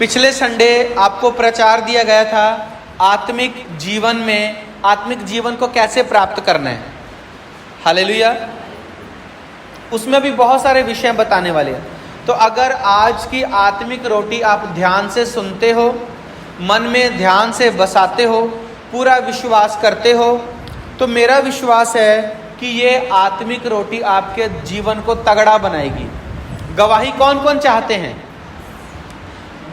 पिछले संडे आपको प्रचार दिया गया था आत्मिक जीवन को कैसे प्राप्त करना है। हालेलुया। उसमें भी बहुत सारे विषय बताने वाले हैं। तो अगर आज की आत्मिक रोटी आप ध्यान से सुनते हो, मन में ध्यान से बसाते हो, पूरा विश्वास करते हो, तो मेरा विश्वास है कि ये आत्मिक रोटी आपके जीवन को तगड़ा बनाएगी। गवाही कौन कौन चाहते हैं?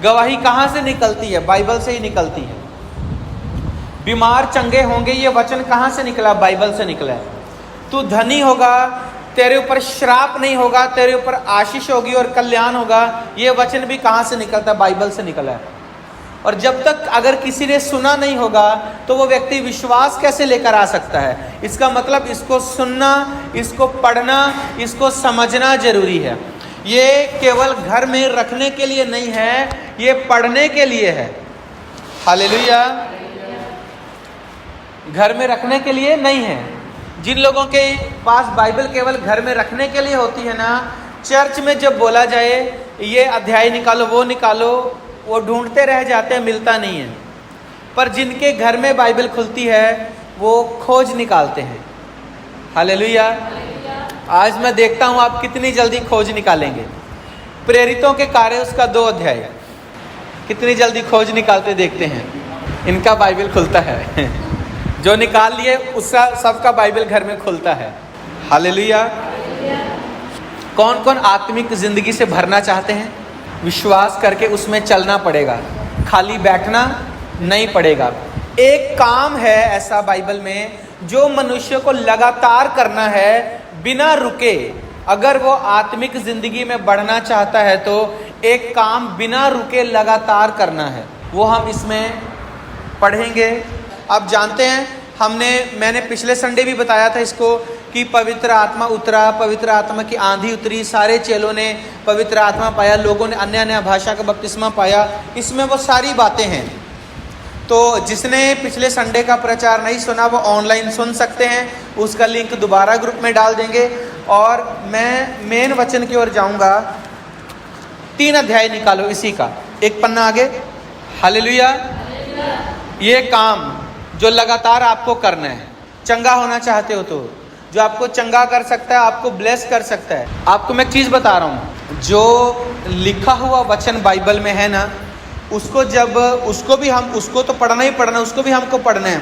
गवाही कहाँ से निकलती है? बाइबल से ही निकलती है। बीमार चंगे होंगे, ये वचन कहाँ से निकला? बाइबल से निकला है। तू धनी होगा, तेरे ऊपर श्राप नहीं होगा, तेरे ऊपर आशीष होगी और कल्याण होगा, ये वचन भी कहाँ से निकलता है? बाइबल से निकला है। और जब तक अगर किसी ने सुना नहीं होगा तो वो व्यक्ति विश्वास कैसे लेकर आ सकता है? इसका मतलब इसको सुनना, इसको पढ़ना, इसको समझना जरूरी है। ये केवल घर में रखने के लिए नहीं है, ये पढ़ने के लिए है। हालेलुया। घर में रखने के लिए नहीं है। जिन लोगों के पास बाइबल केवल घर में रखने के लिए होती है ना, चर्च में जब बोला जाए ये अध्याय निकालो, वो निकालो, वो ढूंढते रह जाते हैं, मिलता नहीं है। पर जिनके घर में बाइबल खुलती है वो खोज निकालते हैं। हालेलुया। आज मैं देखता हूँ आप कितनी जल्दी खोज निकालेंगे। प्रेरितों के कार्य उसका 2 अध्याय, कितनी जल्दी खोज निकालते देखते हैं। इनका बाइबल खुलता है। जो निकाल लिए उसका सबका बाइबल घर में खुलता है। हालेलुया। कौन कौन आत्मिक जिंदगी से भरना चाहते हैं? विश्वास करके उसमें चलना पड़ेगा, खाली बैठना नहीं पड़ेगा। एक काम है ऐसा बाइबल में जो मनुष्य को लगातार करना है बिना रुके। अगर वो आत्मिक जिंदगी में बढ़ना चाहता है तो एक काम बिना रुके लगातार करना है, वो हम इसमें पढ़ेंगे। आप जानते हैं मैंने पिछले संडे भी बताया था इसको कि पवित्र आत्मा उतरा, पवित्र आत्मा की आंधी उतरी, सारे चेलों ने पवित्र आत्मा पाया, लोगों ने अन्य अन्य भाषा का बपतिस्मा पाया। इसमें वो सारी बातें हैं। तो जिसने पिछले संडे का प्रचार नहीं सुना वो ऑनलाइन सुन सकते हैं, उसका लिंक दोबारा ग्रुप में डाल देंगे। और मैं मेन वचन की ओर जाऊंगा। 3 अध्याय निकालो इसी का, एक पन्ना आगे। हालेलुया। ये काम जो लगातार आपको करना है, चंगा होना चाहते हो तो, जो आपको चंगा कर सकता है, आपको ब्लेस कर सकता है। आपको मैं एक चीज़ बता रहा हूँ, जो लिखा हुआ वचन बाइबल में है ना, उसको तो पढ़ना ही पढ़ना, उसको भी हमको पढ़ना है।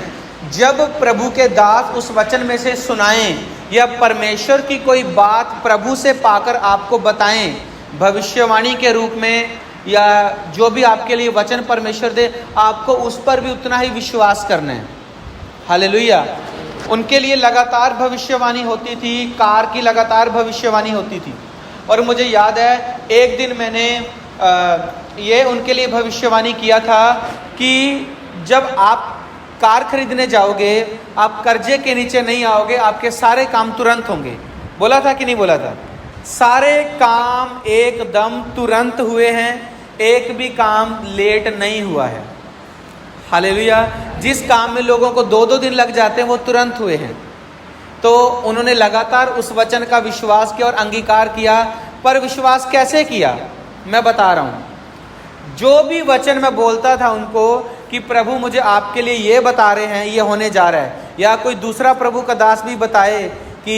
जब प्रभु के दास उस वचन में से सुनाएं या परमेश्वर की कोई बात प्रभु से पाकर आपको बताएं, भविष्यवाणी के रूप में या जो भी आपके लिए वचन परमेश्वर दे, आपको उस पर भी उतना ही विश्वास करना है। हालेलुया। उनके लिए लगातार भविष्यवाणी होती थी, कार की लगातार भविष्यवाणी होती थी। और मुझे याद है एक दिन मैंने ये उनके लिए भविष्यवाणी किया था कि जब आप कार खरीदने जाओगे, आप कर्जे के नीचे नहीं आओगे, आपके सारे काम तुरंत होंगे। बोला था कि नहीं बोला था? सारे काम एकदम तुरंत हुए हैं, एक भी काम लेट नहीं हुआ है। हालेलुया। जिस काम में लोगों को 2-2 दिन लग जाते हैं वो तुरंत हुए हैं। तो उन्होंने लगातार उस वचन का विश्वास किया और अंगीकार किया। पर विश्वास कैसे किया मैं बता रहा हूँ। जो भी वचन मैं बोलता था उनको कि प्रभु मुझे आपके लिए ये बता रहे हैं, ये होने जा रहा है, या कोई दूसरा प्रभु का दास भी बताए कि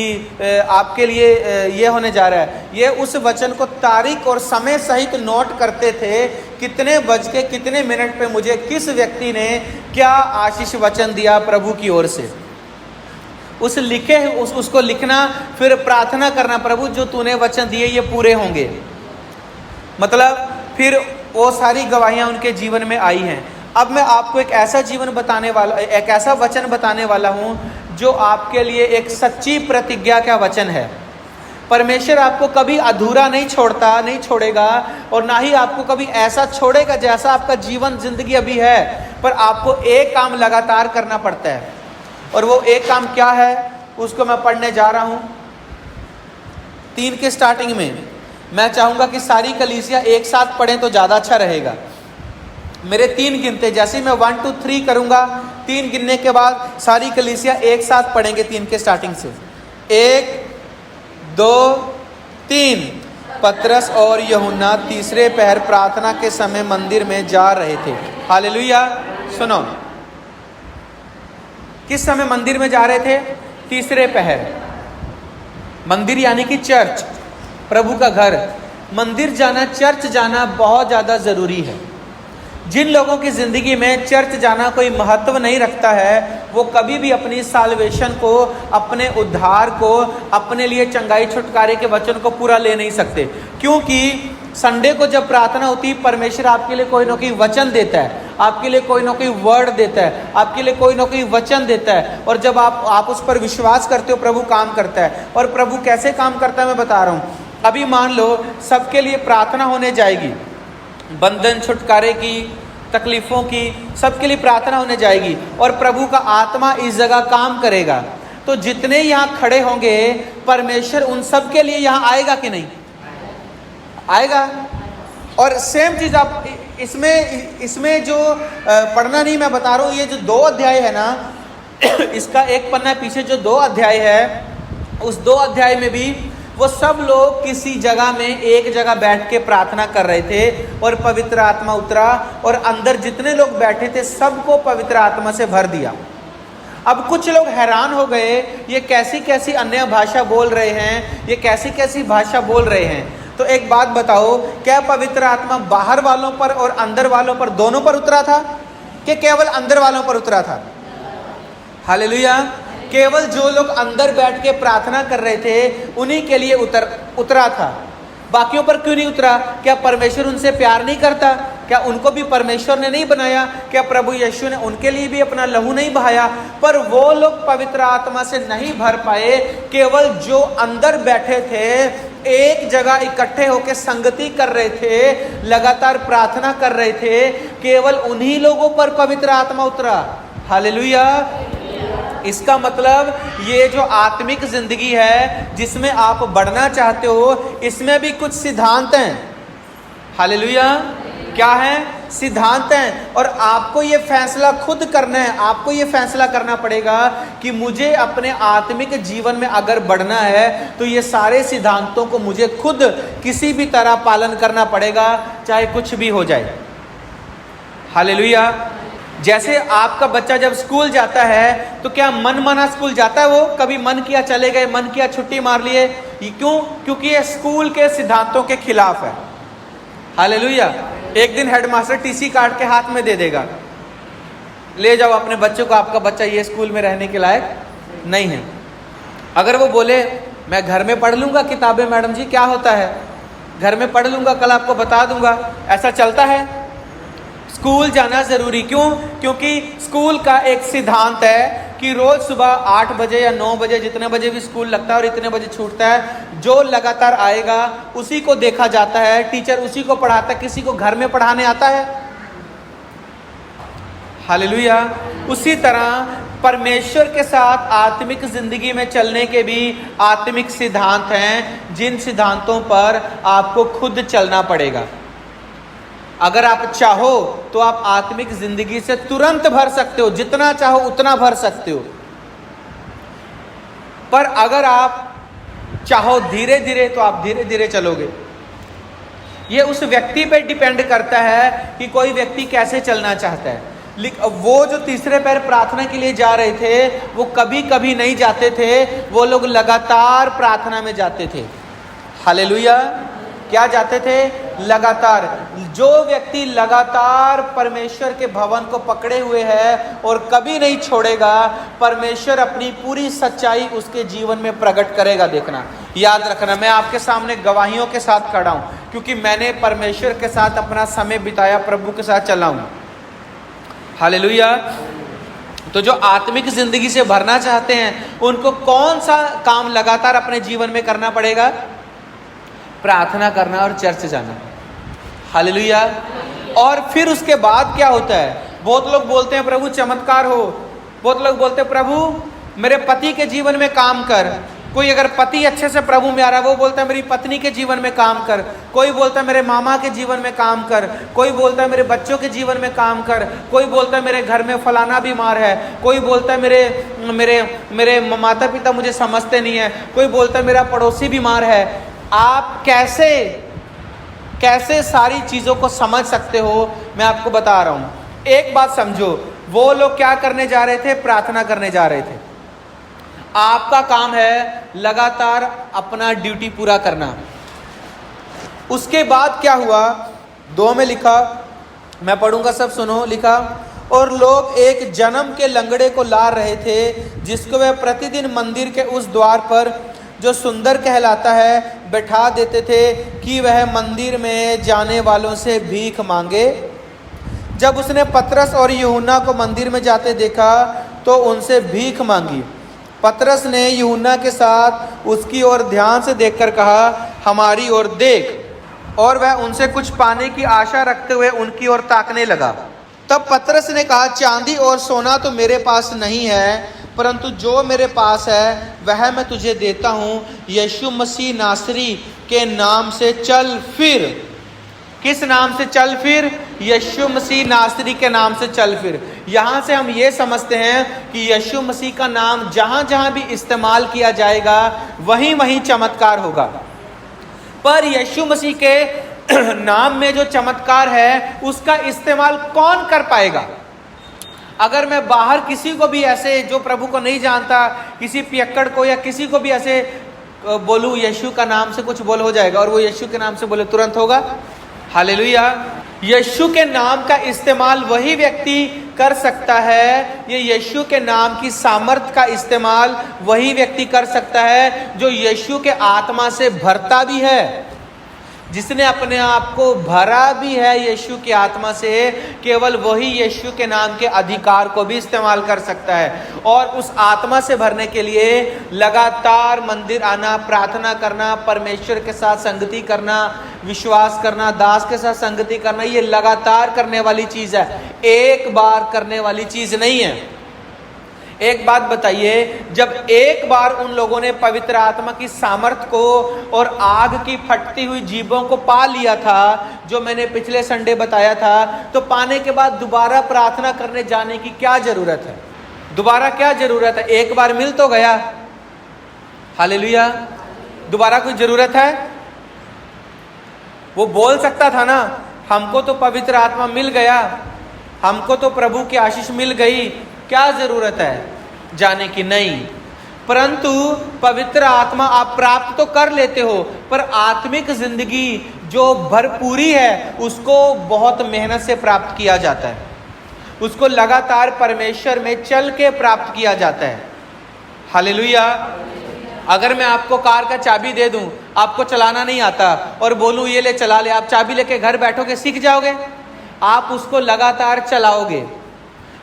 आपके लिए ये होने जा रहा है, ये उस वचन को तारीख और समय सहित नोट करते थे। कितने बज के कितने मिनट पे मुझे किस व्यक्ति ने क्या आशीष वचन दिया प्रभु की ओर से, उसको लिखना, फिर प्रार्थना करना, प्रभु जो तूने वचन दिए ये पूरे होंगे। मतलब फिर वो सारी गवाहियां उनके जीवन में आई हैं। अब मैं आपको एक ऐसा एक ऐसा वचन बताने वाला हूं जो आपके लिए एक सच्ची प्रतिज्ञा का वचन है। परमेश्वर आपको कभी अधूरा नहीं छोड़ेगा, और ना ही आपको कभी ऐसा छोड़ेगा जैसा आपका जीवन जिंदगी अभी है। पर आपको एक काम लगातार करना पड़ता है, और वो एक काम क्या है उसको मैं पढ़ने जा रहा हूं। 3 के स्टार्टिंग में मैं चाहूंगा कि सारी कलीसिया एक साथ पढ़ें तो ज़्यादा अच्छा रहेगा। मेरे 3 गिनते, जैसे मैं 1 2 3 करूंगा, 3 गिनने के बाद सारी कलीसिया एक साथ पढ़ेंगे 3 के स्टार्टिंग से। 1 2 3। पतरस और यूहन्ना तीसरे पहर प्रार्थना के समय मंदिर में जा रहे थे। हालेलुया। सुनो, किस समय मंदिर में जा रहे थे? तीसरे पहर। मंदिर यानी कि चर्च, प्रभु का घर। मंदिर जाना, चर्च जाना बहुत ज़्यादा ज़रूरी है। जिन लोगों की ज़िंदगी में चर्च जाना कोई महत्व नहीं रखता है, वो कभी भी अपनी साल्वेशन को, अपने उद्धार को, अपने लिए चंगाई छुटकारे के वचन को पूरा ले नहीं सकते। क्योंकि संडे को जब प्रार्थना होती है, परमेश्वर आपके लिए कोई ना कोई वचन देता है, आपके लिए कोई ना कोई वर्ड देता है, आपके लिए कोई ना कोई वचन देता है। और जब आप उस पर विश्वास करते हो, प्रभु काम करता है। और प्रभु कैसे काम करता है मैं बता रहा हूँ। अभी मान लो सबके लिए प्रार्थना होने जाएगी, बंधन छुटकारे की, तकलीफ़ों की, सबके लिए प्रार्थना होने जाएगी और प्रभु का आत्मा इस जगह काम करेगा। तो जितने यहाँ खड़े होंगे, परमेश्वर उन सब के लिए यहाँ आएगा कि नहीं आएगा? और सेम चीज़ आप इसमें जो पढ़ना नहीं मैं बता रहा हूँ, ये जो 2 अध्याय है ना, इसका एक पन्ना पीछे जो 2 अध्याय है, उस 2 अध्याय में भी वो सब लोग किसी जगह में एक जगह बैठ के प्रार्थना कर रहे थे और पवित्र आत्मा उतरा और अंदर जितने लोग बैठे थे सबको पवित्र आत्मा से भर दिया। अब कुछ लोग हैरान हो गए, ये कैसी कैसी अन्य भाषा बोल रहे हैं, ये कैसी कैसी भाषा बोल रहे हैं। तो एक बात बताओ, क्या पवित्र आत्मा बाहर वालों पर और अंदर वालों पर दोनों पर उतरा था कि केवल अंदर वालों पर उतरा था? हालेलुया। केवल जो लोग अंदर बैठ के प्रार्थना कर रहे थे उन्हीं के लिए उतरा था, बाकियों पर क्यों नहीं उतरा? क्या परमेश्वर उनसे प्यार नहीं करता? क्या उनको भी परमेश्वर ने नहीं बनाया? क्या प्रभु यीशु ने उनके लिए भी अपना लहू नहीं बहाया? पर वो लोग पवित्र आत्मा से नहीं भर पाए। केवल जो अंदर बैठे थे, एक जगह इकट्ठे होकर संगति कर रहे थे, लगातार प्रार्थना कर रहे थे, केवल उन्हीं लोगों पर पवित्र आत्मा उतरा। हालेलुया। इसका मतलब ये जो आत्मिक जिंदगी है जिसमें आप बढ़ना चाहते हो, इसमें भी कुछ सिद्धांत हैं। हालेलुया। क्या है? सिद्धांत हैं। और आपको ये फैसला खुद करना है, आपको ये फैसला करना पड़ेगा कि मुझे अपने आत्मिक जीवन में अगर बढ़ना है तो ये सारे सिद्धांतों को मुझे खुद किसी भी तरह पालन करना पड़ेगा, चाहे कुछ भी हो जाए। हालेलुया। जैसे आपका बच्चा जब स्कूल जाता है तो क्या मन माना स्कूल जाता है? वो कभी मन किया चले गए, मन किया छुट्टी मार लिए। क्यों? क्योंकि ये स्कूल के सिद्धांतों के खिलाफ है। हालेलुया। एक दिन हेडमास्टर टीसी काट के हाथ में दे देगा, ले जाओ अपने बच्चों को, आपका बच्चा ये स्कूल में रहने के लायक नहीं है। अगर वो बोले मैं घर में पढ़ लूंगा किताबें, मैडम जी क्या होता है, घर में पढ़ लूंगा, कल आपको बता दूंगा, ऐसा चलता है? स्कूल जाना जरूरी क्यों? क्योंकि स्कूल का एक सिद्धांत है कि रोज सुबह 8 बजे या 9 बजे, जितने बजे भी स्कूल लगता है और इतने बजे छूटता है, जो लगातार आएगा उसी को देखा जाता है, टीचर उसी को पढ़ाता है, किसी को घर में पढ़ाने आता है? हालेलुया। उसी तरह परमेश्वर के साथ आत्मिक जिंदगी में चलने के भी आत्मिक सिद्धांत हैं, जिन सिद्धांतों पर आपको खुद चलना पड़ेगा। अगर आप चाहो तो आप आत्मिक जिंदगी से तुरंत भर सकते हो, जितना चाहो उतना भर सकते हो। पर अगर आप चाहो धीरे धीरे तो आप धीरे धीरे चलोगे। ये उस व्यक्ति पे डिपेंड करता है कि कोई व्यक्ति कैसे चलना चाहता है। वो जो तीसरे पैर प्रार्थना के लिए जा रहे थे, वो कभी कभी नहीं जाते थे, वो लोग लगातार प्रार्थना में जाते थे। हालेलुया। क्या जाते थे? लगातार। जो व्यक्ति लगातार परमेश्वर के भवन को पकड़े हुए है और कभी नहीं छोड़ेगा, परमेश्वर अपनी पूरी सच्चाई उसके जीवन में प्रकट करेगा। देखना, याद रखना, मैं आपके सामने गवाहियों के साथ खड़ा हूं, क्योंकि मैंने परमेश्वर के साथ अपना समय बिताया, प्रभु के साथ चला हूं। हालेलुया। तो जो आत्मिक जिंदगी से भरना चाहते हैं, उनको कौन सा काम लगातार अपने जीवन में करना पड़ेगा? प्रार्थना करना और चर्च जाना। हालेलुया। और फिर उसके बाद क्या होता है? बहुत लोग बोलते हैं प्रभु चमत्कार हो, बहुत लोग बोलते हैं प्रभु मेरे पति के जीवन में काम कर। कोई अगर पति अच्छे से प्रभु में आ रहा है, वो बोलता है मेरी पत्नी के जीवन में काम कर। कोई बोलता है मेरे मामा के जीवन में काम कर। कोई बोलता है मेरे बच्चों के जीवन में काम कर। कोई बोलता है मेरे घर में फलाना बीमार है। कोई बोलता है मेरे माता पिता मुझे समझते नहीं है। कोई बोलता है मेरा पड़ोसी बीमार है। आप कैसे कैसे सारी चीज़ों को समझ सकते हो, मैं आपको बता रहा हूँ। एक बात समझो, वो लोग क्या करने जा रहे थे? प्रार्थना करने जा रहे थे। आपका काम है लगातार अपना ड्यूटी पूरा करना। उसके बाद क्या हुआ? 2 में लिखा, मैं पढ़ूंगा, सब सुनो। लिखा, और लोग एक जन्म के लंगड़े को ला रहे थे, जिसको वह प्रतिदिन मंदिर के उस द्वार पर, जो सुंदर कहलाता है, बैठा देते थे कि वह मंदिर में जाने वालों से भीख मांगे। जब उसने पतरस और यूहन्ना को मंदिर में जाते देखा तो उनसे भीख मांगी। पतरस ने यूहन्ना के साथ उसकी ओर ध्यान से देखकर कहा, हमारी ओर देख। और वह उनसे कुछ पाने की आशा रखते हुए उनकी ओर ताकने लगा। तब पतरस ने कहा, चांदी और सोना तो मेरे पास नहीं है, परंतु जो मेरे पास है वह मैं तुझे देता हूँ। यीशु मसीह नासरी के नाम से चल फिर। किस नाम से चल फिर? यीशु मसीह नासरी के नाम से चल फिर। यहाँ से हम ये समझते हैं कि यीशु मसीह का नाम जहाँ जहाँ भी इस्तेमाल किया जाएगा वहीं वहीं चमत्कार होगा। पर यीशु मसीह के नाम में जो चमत्कार है उसका इस्तेमाल कौन कर पाएगा? अगर मैं बाहर किसी को भी ऐसे, जो प्रभु को नहीं जानता, किसी पियक्कड़ को या किसी को भी ऐसे बोलूं यीशु का नाम से कुछ बोल हो जाएगा, और वो यीशु के नाम से बोले तुरंत होगा? हालेलुया। यीशु के नाम का इस्तेमाल वही व्यक्ति कर सकता है, ये यीशु के नाम की सामर्थ का इस्तेमाल वही व्यक्ति कर सकता है जो यीशु के आत्मा से भरता भी है, जिसने अपने आप को भरा भी है यीशु की आत्मा से। केवल वही यीशु के नाम के अधिकार को भी इस्तेमाल कर सकता है। और उस आत्मा से भरने के लिए लगातार मंदिर आना, प्रार्थना करना, परमेश्वर के साथ संगति करना, विश्वास करना, दास के साथ संगति करना, ये लगातार करने वाली चीज है, एक बार करने वाली चीज नहीं है। एक बात बताइए, जब एक बार उन लोगों ने पवित्र आत्मा की सामर्थ को और आग की फटती हुई जीभों को पा लिया था, जो मैंने पिछले संडे बताया था, तो पाने के बाद दोबारा प्रार्थना करने जाने की क्या जरूरत है? दोबारा क्या जरूरत है? एक बार मिल तो गया। हालेलुया। दोबारा कोई जरूरत है? वो बोल सकता था ना, हमको तो पवित्र आत्मा मिल गया, हमको तो प्रभु की आशीष मिल गई, क्या जरूरत है जाने की? नहीं। परंतु पवित्र आत्मा आप प्राप्त तो कर लेते हो, पर आत्मिक जिंदगी जो भरपूरी है उसको बहुत मेहनत से प्राप्त किया जाता है। उसको लगातार परमेश्वर में चल के प्राप्त किया जाता है। हालेलुया। अगर मैं आपको कार का चाबी दे दूं, आपको चलाना नहीं आता, और बोलूं ये ले चला ले, आप चाबी लेके घर बैठोगे, सीख जाओगे? आप उसको लगातार चलाओगे,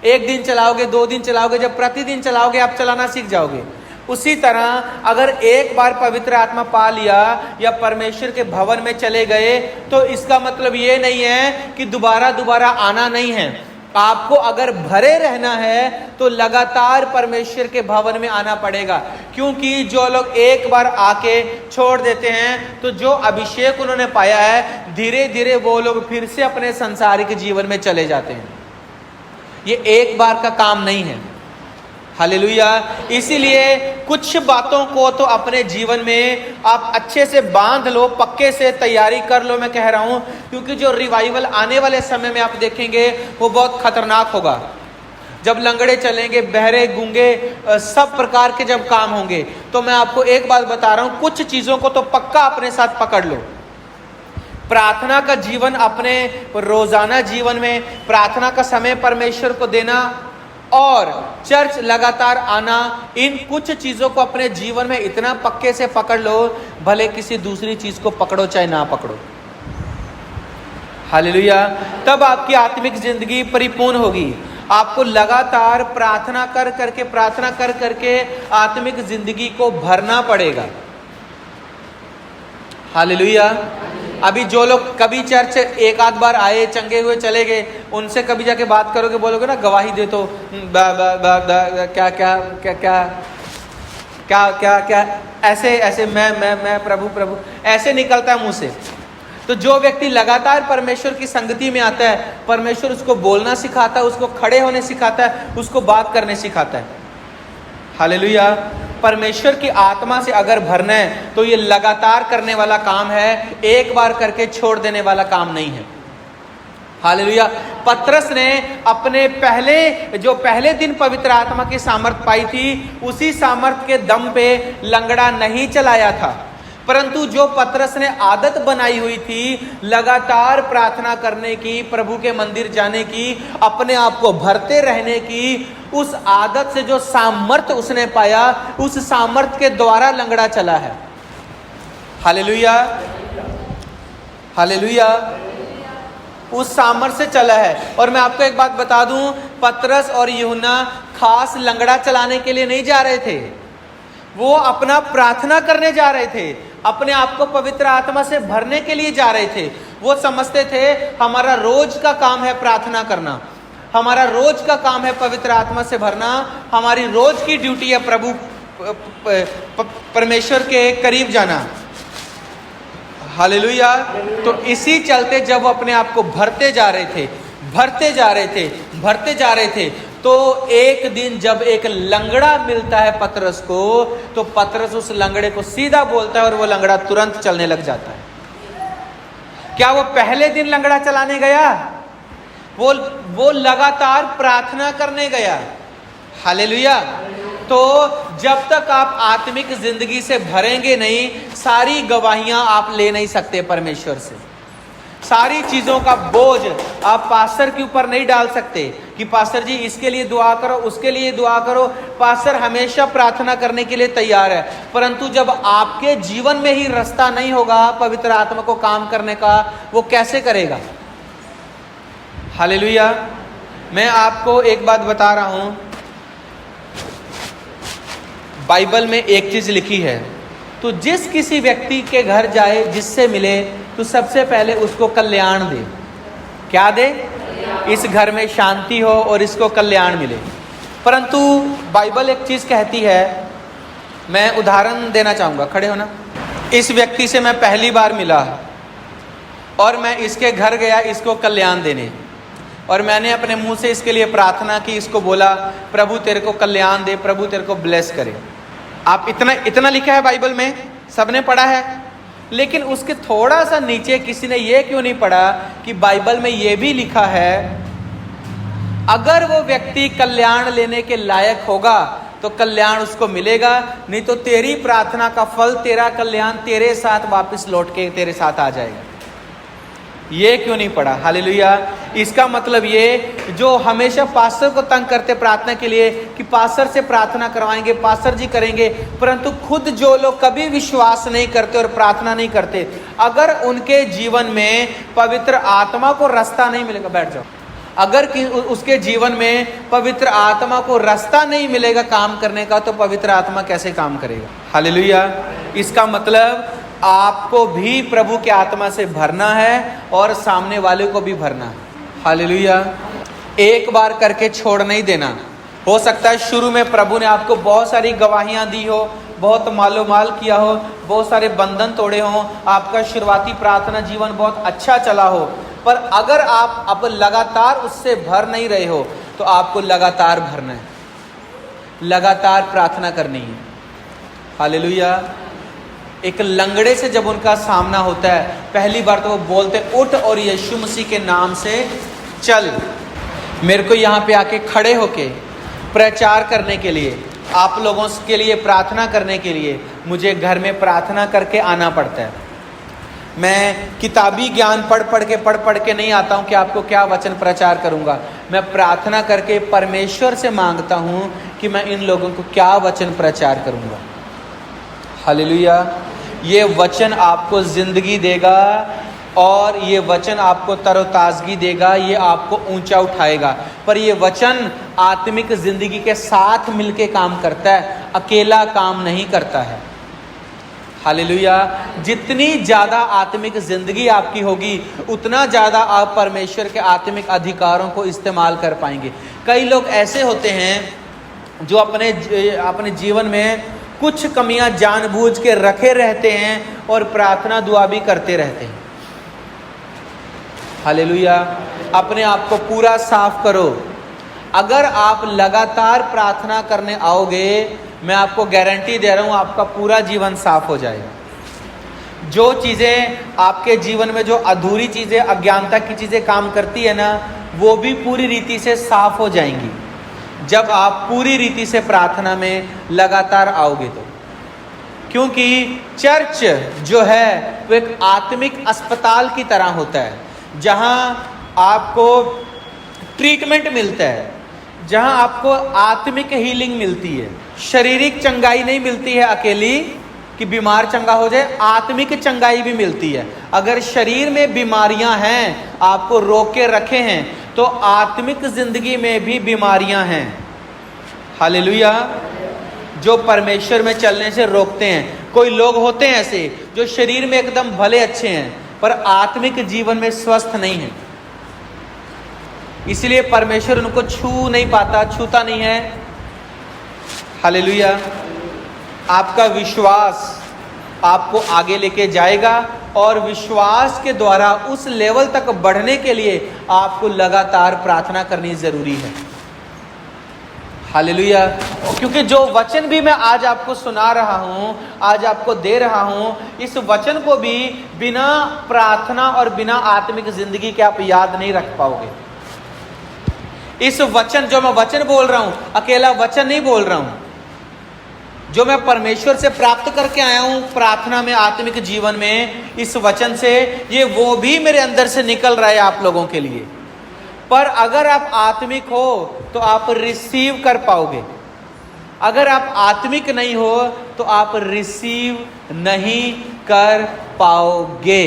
1 दिन चलाओगे, 2 दिन चलाओगे, जब प्रतिदिन चलाओगे आप चलाना सीख जाओगे। उसी तरह अगर एक बार पवित्र आत्मा पा लिया या परमेश्वर के भवन में चले गए, तो इसका मतलब ये नहीं है कि दोबारा दोबारा आना नहीं है। आपको अगर भरे रहना है तो लगातार परमेश्वर के भवन में आना पड़ेगा, क्योंकि जो लोग एक बार आके छोड़ देते हैं, तो जो अभिषेक उन्होंने पाया है, धीरे धीरे वो लोग फिर से अपने सांसारिक जीवन में चले जाते हैं। ये एक बार का काम नहीं है। हालेलुया। इसीलिए कुछ बातों को तो अपने जीवन में आप अच्छे से बांध लो, पक्के से तैयारी कर लो, मैं कह रहा हूं, क्योंकि जो रिवाइवल आने वाले समय में आप देखेंगे वो बहुत खतरनाक होगा। जब लंगड़े चलेंगे, बहरे, गूंगे, सब प्रकार के जब काम होंगे, तो मैं आपको एक बात बता रहा हूं, कुछ चीजों को तो पक्का अपने साथ पकड़ लो। प्रार्थना का जीवन, अपने रोजाना जीवन में प्रार्थना का समय परमेश्वर को देना और चर्च लगातार आना, इन कुछ चीजों को अपने जीवन में इतना पक्के से पकड़ लो, भले किसी दूसरी चीज को पकड़ो चाहे ना पकड़ो। हालेलुया। तब आपकी आत्मिक जिंदगी परिपूर्ण होगी। आपको लगातार प्रार्थना कर करके आत्मिक जिंदगी को भरना पड़ेगा। हालेलुया। अभी जो लोग कभी चर्च एक आध बार आए, चंगे हुए चले गए, उनसे कभी जाके बात करोगे, बोलोगे ना गवाही दे तो क्या क्या क्या क्या क्या क्या क्या ऐसे ऐसे मैं प्रभु ऐसे निकलता है मुंह से। तो जो व्यक्ति लगातार परमेश्वर की संगति में आता है, परमेश्वर उसको बोलना सिखाता है, उसको खड़े होने सिखाता है, उसको बात करने सिखाता है। हालेलुया। परमेश्वर की आत्मा से अगर भरना है तो ये लगातार करने वाला काम है, एक बार करके छोड़ देने वाला काम नहीं है। हालेलुया। पतरस ने अपने पहले दिन पवित्र आत्मा की सामर्थ पाई थी, उसी सामर्थ के दम पे लंगड़ा नहीं चलाया था, परंतु जो पतरस ने आदत बनाई हुई थी लगातार प्रार्थना करने की, प्रभु के मंदिर जाने की, अपने आप को भरते रहने की, उस आदत से जो सामर्थ उसने पाया, उस सामर्थ के द्वारा लंगड़ा चला है। Hallelujah, hallelujah. उस सामर्थ से चला है। और मैं आपको एक बात बता दूं, पतरस और यूहन्ना खास लंगड़ा चलाने के लिए नहीं जा रहे थे, वो अपना प्रार्थना करने जा रहे थे, अपने आप को पवित्र आत्मा से भरने के लिए जा रहे थे। वो समझते थे हमारा रोज का काम है प्रार्थना करना, हमारा रोज का काम है पवित्र आत्मा से भरना, हमारी रोज की ड्यूटी है प्रभु परमेश्वर के करीब जाना। हालेलुया। तो इसी चलते जब वो अपने आप को भरते जा रहे थे, तो एक दिन जब एक लंगड़ा मिलता है पतरस को, तो पतरस उस लंगड़े को सीधा बोलता है और वो लंगड़ा तुरंत चलने लग जाता है। क्या वो पहले दिन लंगड़ा चलाने गया? वो लगातार प्रार्थना करने गया। हालेलुया। तो जब तक आप आत्मिक जिंदगी से भरेंगे नहीं, सारी गवाहियां आप ले नहीं सकते परमेश्वर से। सारी चीजों का बोझ आप पास्टर के ऊपर नहीं डाल सकते कि पास्टर जी इसके लिए दुआ करो, उसके लिए दुआ करो। पास्टर हमेशा प्रार्थना करने के लिए तैयार है, परंतु जब आपके जीवन में ही रास्ता नहीं होगा पवित्र आत्मा को काम करने का, वो कैसे करेगा? हालेलुया। मैं आपको एक बात बता रहा हूं, बाइबल में एक चीज लिखी है, तो जिस किसी व्यक्ति के घर जाए, जिससे मिले, तो सबसे पहले उसको कल्याण दे। क्या दे? इस घर में शांति हो और इसको कल्याण मिले। परंतु बाइबल एक चीज कहती है, मैं उदाहरण देना चाहूंगा, खड़े हो ना। इस व्यक्ति से मैं पहली बार मिला और मैं इसके घर गया इसको कल्याण देने, और मैंने अपने मुंह से इसके लिए प्रार्थना की, इसको बोला प्रभु तेरे को कल्याण दे, प्रभु तेरे को ब्लेस करे। आप इतना लिखा है बाइबल में, सबने पढ़ा है, लेकिन उसके थोड़ा सा नीचे किसी ने ये क्यों नहीं पढ़ा कि बाइबल में ये भी लिखा है, अगर वो व्यक्ति कल्याण लेने के लायक होगा तो कल्याण उसको मिलेगा, नहीं तो तेरी प्रार्थना का फल, तेरा कल्याण तेरे साथ वापस लौट के तेरे साथ आ जाएगा। ये क्यों नहीं पढ़ा? हालेलुया। इसका मतलब ये जो हमेशा पास्टर को तंग करते प्रार्थना के लिए कि पास्टर से प्रार्थना करवाएंगे, पास्टर जी करेंगे, परंतु खुद जो लोग कभी विश्वास नहीं करते और प्रार्थना नहीं करते, अगर उनके जीवन में पवित्र आत्मा को रास्ता नहीं मिलेगा, बैठ जाओ, अगर उसके जीवन में पवित्र आत्मा को रास्ता नहीं मिलेगा काम करने का, तो पवित्र आत्मा कैसे काम करेगा? हालेलुया। इसका मतलब आपको भी प्रभु के आत्मा से भरना है और सामने वाले को भी भरना है। हालेलुया। एक बार करके छोड़ नहीं देना। हो सकता है शुरू में प्रभु ने आपको बहुत सारी गवाहियां दी हो, बहुत मालोमाल किया हो, बहुत सारे बंधन तोड़े हो, आपका शुरुआती प्रार्थना जीवन बहुत अच्छा चला हो, पर अगर आप अब लगातार उससे भर नहीं रहे हो, तो आपको लगातार भरना है, लगातार प्रार्थना करनी है। हालेलुया। एक लंगड़े से जब उनका सामना होता है, पहली बार तो वो बोलते उठ और यीशु मसीह के नाम से चल। मेरे को यहाँ पे आके खड़े होके प्रचार करने के लिए, आप लोगों के लिए प्रार्थना करने के लिए मुझे घर में प्रार्थना करके आना पड़ता है। मैं किताबी ज्ञान पढ़ के नहीं आता हूँ कि आपको क्या वचन प्रचार करूँगा। मैं प्रार्थना करके परमेश्वर से मांगता हूँ कि मैं इन लोगों को क्या वचन प्रचार करूँगा। हालेलुया। ये वचन आपको जिंदगी देगा और ये वचन आपको तरोताजगी देगा, ये आपको ऊंचा उठाएगा। पर ये वचन आत्मिक जिंदगी के साथ मिलके काम करता है, अकेला काम नहीं करता है। हालेलुया। जितनी ज़्यादा आत्मिक जिंदगी आपकी होगी, उतना ज़्यादा आप परमेश्वर के आत्मिक अधिकारों को इस्तेमाल कर पाएंगे। कई लोग ऐसे होते हैं जो अपने जीवन में कुछ कमियां जानबूझ के रखे रहते हैं और प्रार्थना दुआ भी करते रहते हैं। हालेलुया। अपने आप को पूरा साफ करो, अगर आप लगातार प्रार्थना करने आओगे, मैं आपको गारंटी दे रहा हूं आपका पूरा जीवन साफ हो जाएगा। जो चीज़ें आपके जीवन में, जो अधूरी चीज़ें, अज्ञानता की चीज़ें काम करती है ना, वो भी पूरी रीति से साफ हो जाएंगी जब आप पूरी रीति से प्रार्थना में लगातार आओगे तो। क्योंकि चर्च जो है वो एक आत्मिक अस्पताल की तरह होता है, जहां आपको ट्रीटमेंट मिलता है, जहां आपको आत्मिक हीलिंग मिलती है। शारीरिक चंगाई नहीं मिलती है अकेली कि बीमार चंगा हो जाए, आत्मिक चंगाई भी मिलती है। अगर शरीर में बीमारियां हैं, आपको रोक के रखे हैं, तो आत्मिक जिंदगी में भी बीमारियां हैं। हालेलुया। जो परमेश्वर में चलने से रोकते हैं। कोई लोग होते हैं ऐसे जो शरीर में एकदम भले अच्छे हैं पर आत्मिक जीवन में स्वस्थ नहीं है, इसलिए परमेश्वर उनको छू नहीं पाता, छूता नहीं है। हालेलुया। आपका विश्वास आपको आगे लेके जाएगा और विश्वास के द्वारा उस लेवल तक बढ़ने के लिए आपको लगातार प्रार्थना करनी जरूरी है। हालेलुया। क्योंकि जो वचन भी मैं आज आपको सुना रहा हूं, आज आपको दे रहा हूं, इस वचन को भी बिना प्रार्थना और बिना आत्मिक जिंदगी के आप याद नहीं रख पाओगे। इस वचन, जो मैं वचन बोल रहा हूं, अकेला वचन नहीं बोल रहा हूं, जो मैं परमेश्वर से प्राप्त करके आया हूं प्रार्थना में, आत्मिक जीवन में, इस वचन से, ये वो भी मेरे अंदर से निकल रहा है आप लोगों के लिए। पर अगर आप आत्मिक हो तो आप रिसीव कर पाओगे, अगर आप आत्मिक नहीं हो तो आप रिसीव नहीं कर पाओगे।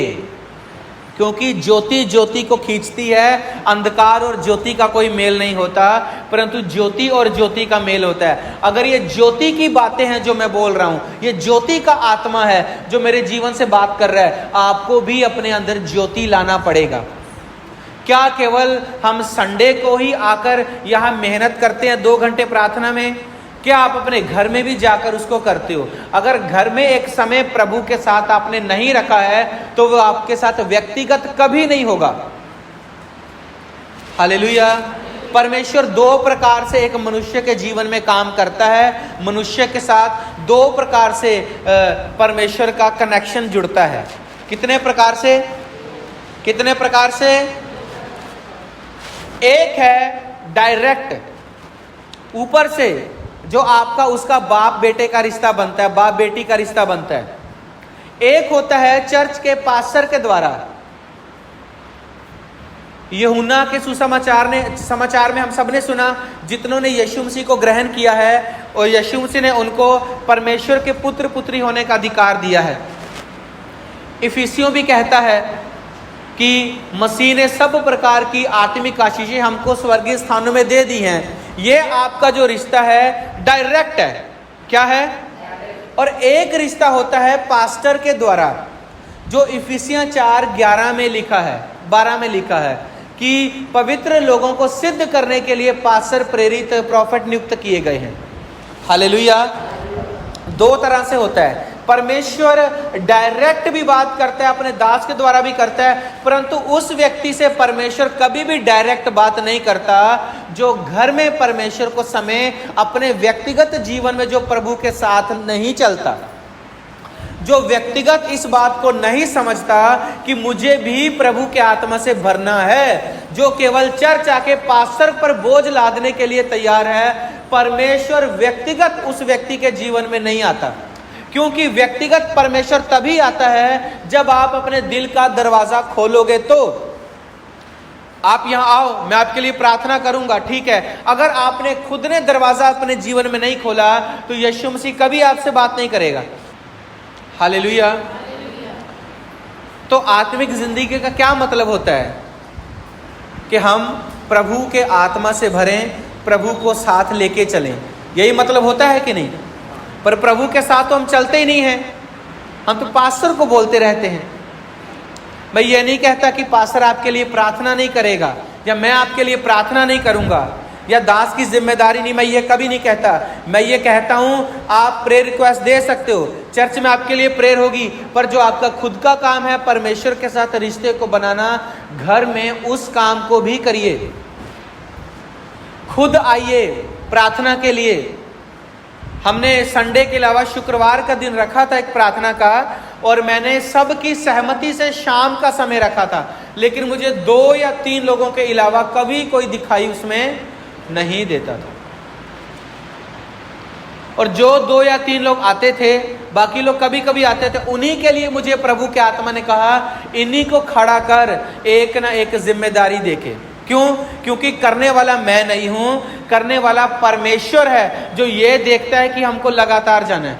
क्योंकि ज्योति ज्योति को खींचती है, अंधकार और ज्योति का कोई मेल नहीं होता, परंतु ज्योति और ज्योति का मेल होता है। अगर ये ज्योति की बातें हैं जो मैं बोल रहा हूं, ये ज्योति का आत्मा है जो मेरे जीवन से बात कर रहा है, आपको भी अपने अंदर ज्योति लाना पड़ेगा। क्या केवल हम संडे को ही आकर यहाँ मेहनत करते हैं 2 घंटे प्रार्थना में? क्या आप अपने घर में भी जाकर उसको करते हो? अगर घर में एक समय प्रभु के साथ आपने नहीं रखा है तो वो आपके साथ व्यक्तिगत कभी नहीं होगा। हालेलुया। परमेश्वर 2 प्रकार से एक मनुष्य के जीवन में काम करता है। मनुष्य के साथ 2 प्रकार से परमेश्वर का कनेक्शन जुड़ता है। कितने प्रकार से? कितने प्रकार से? एक है डायरेक्ट, ऊपर से, जो आपका उसका बाप बेटे का रिश्ता बनता है, बाप बेटी का रिश्ता बनता है। एक होता है चर्च के पास्टर के द्वारा। यूहन्ना के समाचार में हम सबने सुना, जितनों ने यीशु मसीह को ग्रहण किया है और यीशु मसीह ने उनको परमेश्वर के पुत्र पुत्री होने का अधिकार दिया है। इफिसियों भी कहता है कि मसीह ने सब प्रकार की आत्मिक आशीषें हमको स्वर्गीय स्थानों में दे दी हैं। ये आपका जो रिश्ता है डायरेक्ट है। क्या है? और एक रिश्ता होता है पास्टर के द्वारा, जो इफिसियां 4:11 में लिखा है, 12 में लिखा है कि पवित्र लोगों को सिद्ध करने के लिए पास्टर, प्रेरित, प्रॉफिट नियुक्त किए गए हैं। हालेलुया। 2 तरह से होता है। परमेश्वर डायरेक्ट भी बात करता है, अपने दास के द्वारा भी करता है, परंतु उस व्यक्ति से परमेश्वर कभी भी डायरेक्ट बात नहीं करता जो घर में परमेश्वर को समय, अपने व्यक्तिगत जीवन में जो प्रभु के साथ नहीं चलता, जो व्यक्तिगत इस बात को नहीं समझता कि मुझे भी प्रभु के आत्मा से भरना है, जो केवल चर्च आके पास्टर पर बोझ लादने के लिए तैयार है। परमेश्वर व्यक्तिगत उस व्यक्ति के जीवन में नहीं आता, क्योंकि व्यक्तिगत परमेश्वर तभी आता है जब आप अपने दिल का दरवाजा खोलोगे। तो आप यहां आओ, मैं आपके लिए प्रार्थना करूंगा, ठीक है। अगर आपने खुद ने दरवाजा अपने जीवन में नहीं खोला तो यीशु मसीह कभी आपसे बात नहीं करेगा। हालेलुया। तो आत्मिक जिंदगी का क्या मतलब होता है? कि हम प्रभु के आत्मा से भरें, प्रभु को साथ लेके चलें। यही मतलब होता है कि नहीं? पर प्रभु के साथ तो हम चलते ही नहीं हैं, हम तो पास्टर को बोलते रहते हैं। मैं ये नहीं कहता कि पास्टर आपके लिए प्रार्थना नहीं करेगा या मैं आपके लिए प्रार्थना नहीं करूंगा या दास की जिम्मेदारी नहीं, मैं ये कभी नहीं कहता। मैं ये कहता हूं आप प्रेयर रिक्वेस्ट दे सकते हो, चर्च में आपके लिए प्रेयर होगी, पर जो आपका खुद का काम है परमेश्वर के साथ रिश्ते को बनाना, घर में उस काम को भी करिए। खुद आइए प्रार्थना के लिए। हमने संडे के अलावा शुक्रवार का दिन रखा था एक प्रार्थना का, और मैंने सबकी सहमति से शाम का समय रखा था, लेकिन मुझे 2 या 3 लोगों के अलावा कभी कोई दिखाई उसमें नहीं देता था। और जो 2 या 3 लोग आते थे, बाकी लोग कभी कभी आते थे, उन्हीं के लिए मुझे प्रभु के आत्मा ने कहा इन्हीं को खड़ा कर एक ना एक जिम्मेदारी देके। क्यों? क्योंकि करने वाला मैं नहीं हूं, करने वाला परमेश्वर है जो ये देखता है कि हमको लगातार जाना है।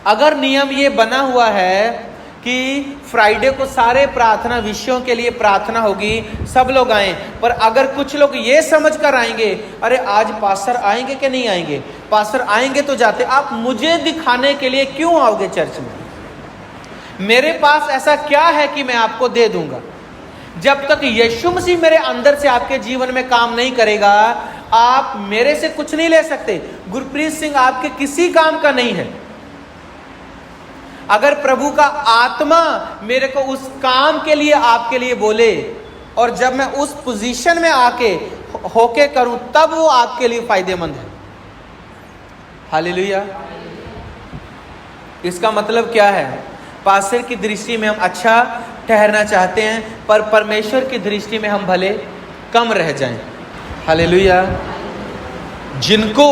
अगर नियम ये बना हुआ है कि फ्राइडे को सारे प्रार्थना विषयों के लिए प्रार्थना होगी, सब लोग आए, पर अगर कुछ लोग ये समझ कर आएंगे अरे आज पास्टर आएंगे कि नहीं आएंगे, पास्टर आएंगे तो जाते, आप मुझे दिखाने के लिए क्यों आओगे चर्च में? मेरे पास ऐसा क्या है कि मैं आपको दे दूंगा? जब तक यीशु मसीह मेरे अंदर से आपके जीवन में काम नहीं करेगा, आप मेरे से कुछ नहीं ले सकते। गुरप्रीत सिंह आपके किसी काम का नहीं है। अगर प्रभु का आत्मा मेरे को उस काम के लिए आपके लिए बोले, और जब मैं उस पोजीशन में आके होके करूं, तब वो आपके लिए फायदेमंद है। हालेलुया। इसका मतलब क्या है? पास्टर की दृष्टि में हम अच्छा ठहरना चाहते हैं, पर परमेश्वर की दृष्टि में हम भले कम रह जाएं। हालेलुया। जिनको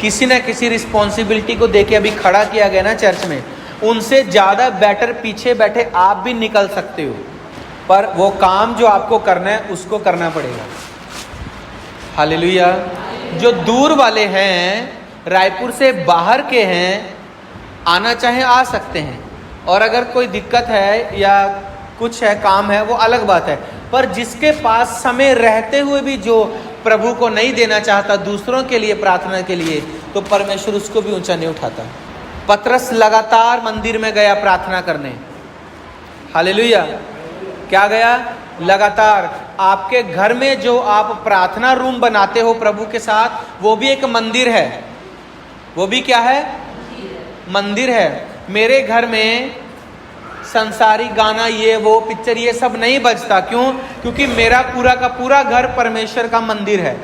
किसी न किसी रिस्पॉन्सिबिलिटी को देके अभी खड़ा किया गया ना चर्च में, उनसे ज़्यादा बेटर पीछे बैठे आप भी निकल सकते हो, पर वो काम जो आपको करना है उसको करना पड़ेगा। हालेलुया। जो दूर वाले हैं, रायपुर से बाहर के हैं, आना चाहे आ सकते हैं, और अगर कोई दिक्कत है या कुछ है, काम है, वो अलग बात है। पर जिसके पास समय रहते हुए भी जो प्रभु को नहीं देना चाहता दूसरों के लिए प्रार्थना के लिए, तो परमेश्वर उसको भी ऊंचा नहीं उठाता। पतरस लगातार मंदिर में गया प्रार्थना करने। हालेलुया। क्या गया? लगातार। आपके घर में जो आप प्रार्थना रूम बनाते हो प्रभु के साथ, वो भी एक मंदिर है। वो भी क्या है? मंदिर है। मेरे घर में संसारिक गाना, ये वो पिक्चर, ये सब नहीं बजता। क्यों? क्योंकि मेरा पूरा का पूरा घर परमेश्वर का मंदिर है।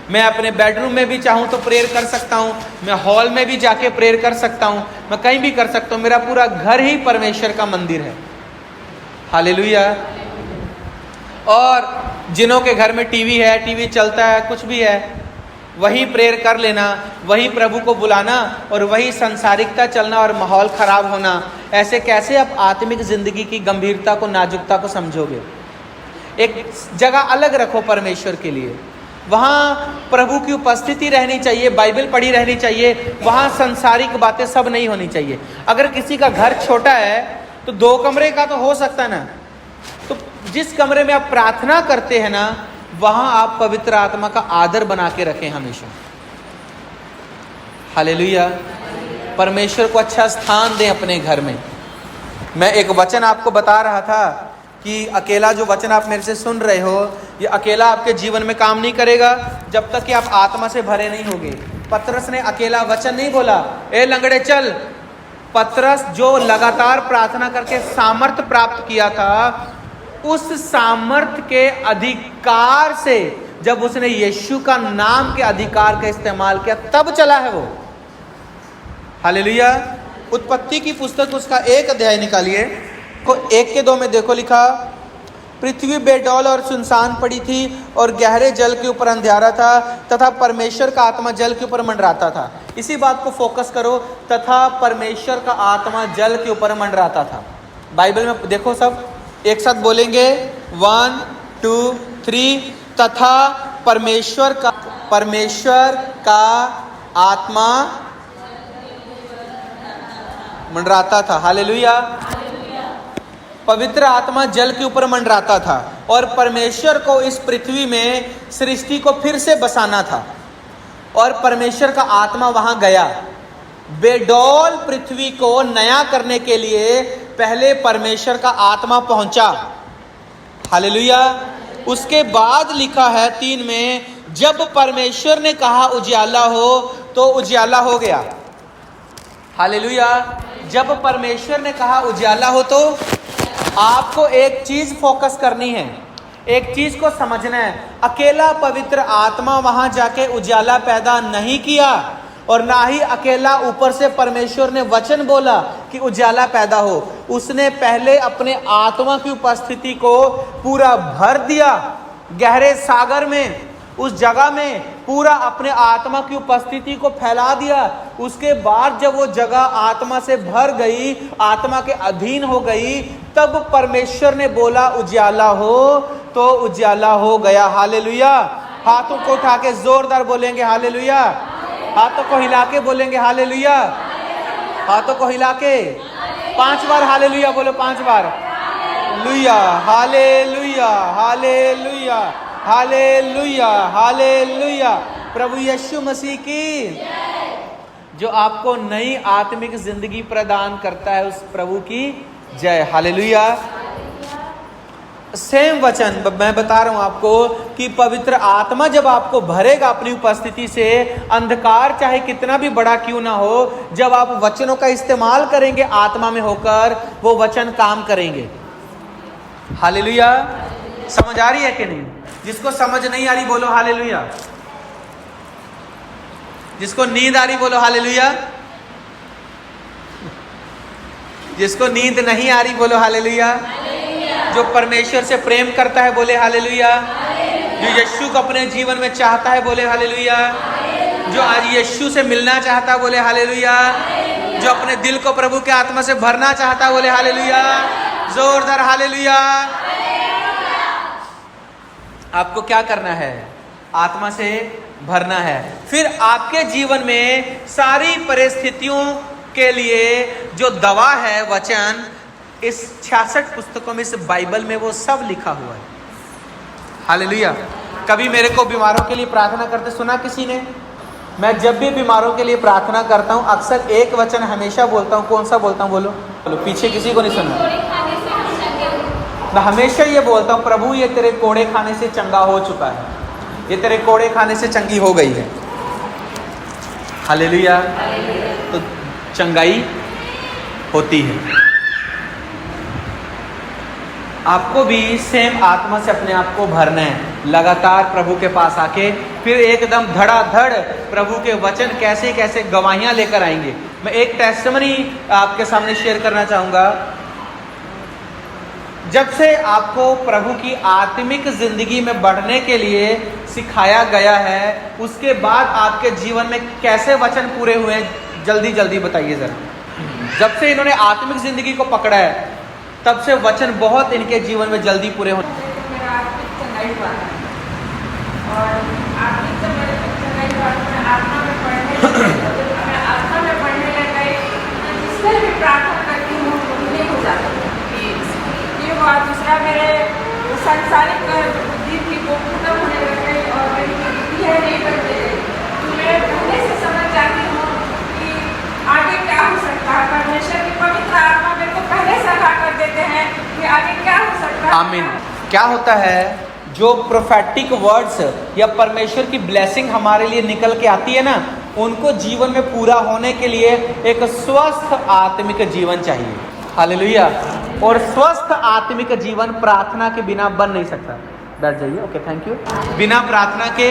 मैं अपने बेडरूम में भी चाहूँ तो प्रेयर कर सकता हूँ, मैं हॉल में भी जाके प्रेयर कर सकता हूँ, मैं कहीं भी कर सकता हूँ। मेरा पूरा घर ही परमेश्वर का मंदिर है। हालेलुया। और जिन्हों के घर में टीवी है, टीवी चलता है, कुछ भी है, वही प्रेयर कर लेना, वही प्रभु को बुलाना, और वही संसारिकता चलना और माहौल खराब होना। ऐसे कैसे आप आत्मिक जिंदगी की गंभीरता को, नाजुकता को समझोगे? एक जगह अलग रखो परमेश्वर के लिए। वहाँ प्रभु की उपस्थिति रहनी चाहिए, बाइबल पढ़ी रहनी चाहिए, वहाँ संसारिक बातें सब नहीं होनी चाहिए। अगर किसी का घर छोटा है तो 2 कमरे का तो हो सकता है ना, तो जिस कमरे में आप प्रार्थना करते हैं ना, वहाँ आप पवित्र आत्मा का आदर बना के रखें हमेशा। हालेलुया। परमेश्वर को अच्छा स्थान दें अपने घर में। मैं एक वचन आपको बता रहा था कि अकेला जो वचन आप मेरे से सुन रहे हो, ये अकेला आपके जीवन में काम नहीं करेगा जब तक कि आप आत्मा से भरे नहीं होगे। पतरस ने अकेला वचन नहीं बोला, ए लंगड़े चल। पतरस जो लगातार प्रार्थना करके सामर्थ्य प्राप्त किया था, उस सामर्थ्य के अधिकार से जब उसने यीशु का नाम के अधिकार का इस्तेमाल किया, तब चला है वो। हालेलुया। उत्पत्ति की पुस्तक उसका 1 अध्याय निकालिए, को 1 के 2 में देखो लिखा, पृथ्वी बेडौल और सुनसान पड़ी थी और गहरे जल के ऊपर अंधियारा था, तथा परमेश्वर का आत्मा जल के ऊपर मंडराता था। इसी बात को फोकस करो, तथा परमेश्वर का आत्मा जल के ऊपर मंडराता था। बाइबल में देखो, सब एक साथ बोलेंगे, 1 2 3। तथा परमेश्वर का आत्मा मंडराता था। हालेलुया। पवित्र आत्मा जल के ऊपर मंडराता था, और परमेश्वर को इस पृथ्वी में सृष्टि को फिर से बसाना था, और परमेश्वर का आत्मा वहां गया। बेडौल पृथ्वी को नया करने के लिए पहले परमेश्वर का आत्मा पहुंचा। हालेलुया। उसके बाद लिखा है 3 में, जब परमेश्वर ने कहा उजियाला हो तो उजियाला हो गया। हालेलुया। जब परमेश्वर ने कहा उजियाला हो, तो आपको एक चीज फोकस करनी है, एक चीज को समझना है, अकेला पवित्र आत्मा वहां जाके उजाला पैदा नहीं किया, और ना ही अकेला ऊपर से परमेश्वर ने वचन बोला कि उजाला पैदा हो। उसने पहले अपने आत्मा की उपस्थिति को पूरा भर दिया गहरे सागर में, उस जगह में पूरा अपने आत्मा की उपस्थिति को फैला दिया। उसके बाद जब वो जगह आत्मा से भर गई, आत्मा के अधीन हो गई, तब परमेश्वर ने बोला उजाला हो, तो उजाला हो गया। हालेलुया। हाथों को उठा के जोरदार बोलेंगे हालेलुया। हाथों को हिला के बोलेंगे हालेलुया। हाथों को हिला के 5 बार हालेलुया बोलो, 5 बार लुया, हालेलुया, हालेलुया, हालेलुया, हालेलुया। प्रभु यीशु मसीह की, जो आपको नई आत्मिक जिंदगी प्रदान करता है, उस प्रभु की जय। हालेलुया। सेम वचन मैं बता रहा हूं आपको कि पवित्र आत्मा जब आपको भरेगा अपनी उपस्थिति से, अंधकार चाहे कितना भी बड़ा क्यों ना हो, जब आप वचनों का इस्तेमाल करेंगे आत्मा में होकर, वो वचन काम करेंगे। हालेलुया। समझ आ रही है कि नहीं? जिसको समझ नहीं आ रही बोलो हालेलुया। जिसको नींद आ रही बोलो हालेलुया। जिसको नींद नहीं आ रही बोलो हालेलुया। जो परमेश्वर से प्रेम करता है बोले हालेलुया। जो यीशु को अपने जीवन में चाहता है बोले हालेलुया। जो आज यीशु से मिलना चाहता है बोले हालेलुया। जो अपने दिल को प्रभु के आत्मा से भरना चाहता है बोले हालेलुया। जोरदार हालेलुया। आपको क्या करना है? आत्मा से भरना है। फिर आपके जीवन में सारी परिस्थितियों के लिए जो दवा है वचन, इस 66 पुस्तकों में, इस बाइबल में वो सब लिखा हुआ है। हालेलुया। कभी मेरे को बीमारों के लिए प्रार्थना करते सुना किसी ने? मैं जब भी बीमारों के लिए प्रार्थना करता हूँ, अक्सर एक वचन हमेशा बोलता हूँ। कौन सा बोलता हूँ बोलो? बोलो, पीछे किसी को नहीं सुना। मैं हमेशा ये बोलता हूँ, प्रभु ये तेरे कोड़े खाने से चंगा हो चुका है, ये तेरे कोड़े खाने से चंगी हो गई है। हालेलुया। तो चंगाई होती है। आपको भी सेम आत्मा से अपने आप को भरना है, लगातार प्रभु के पास आके, फिर एकदम धड़ाधड़ प्रभु के वचन कैसे कैसे गवाहियां लेकर आएंगे। मैं एक टेस्टिमनी आपके सामने शेयर करना चाहूँगा। जब से आपको प्रभु की आत्मिक जिंदगी में बढ़ने के लिए सिखाया गया है, उसके बाद आपके जीवन में कैसे वचन पूरे हुए हैं, जल्दी जल्दी बताइए जरा। जब से इन्होंने आत्मिक जिंदगी को पकड़ा है, तब से वचन बहुत इनके जीवन में जल्दी पूरे होने। दूसरा मेरे सांसारिक बुद्धि की वो खत्म होने लग गई और मेरी बुद्धि है नहीं बनते गई। तो मैं पहले से समझ जाती हूँ कि आगे क्या हो सकता है। परमेश्वर की पवित्र आत्मा मेरे को पहले से आगाह कर देते हैं कि आगे क्या हो सकता है। आमीन। क्या होता है, जो प्रोफेटिक वर्ड्स या परमेश्वर की ब्लेसिंग हमारे लिए निकल के आती है ना, उनको जीवन में पूरा होने के लिए एक स्वस्थ आत्मिक जीवन चाहिए। हालेलुया। और स्वस्थ आत्मिक जीवन प्रार्थना के बिना बन नहीं सकता। बैठ जाइए, ओके, थैंक यू। बिना प्रार्थना के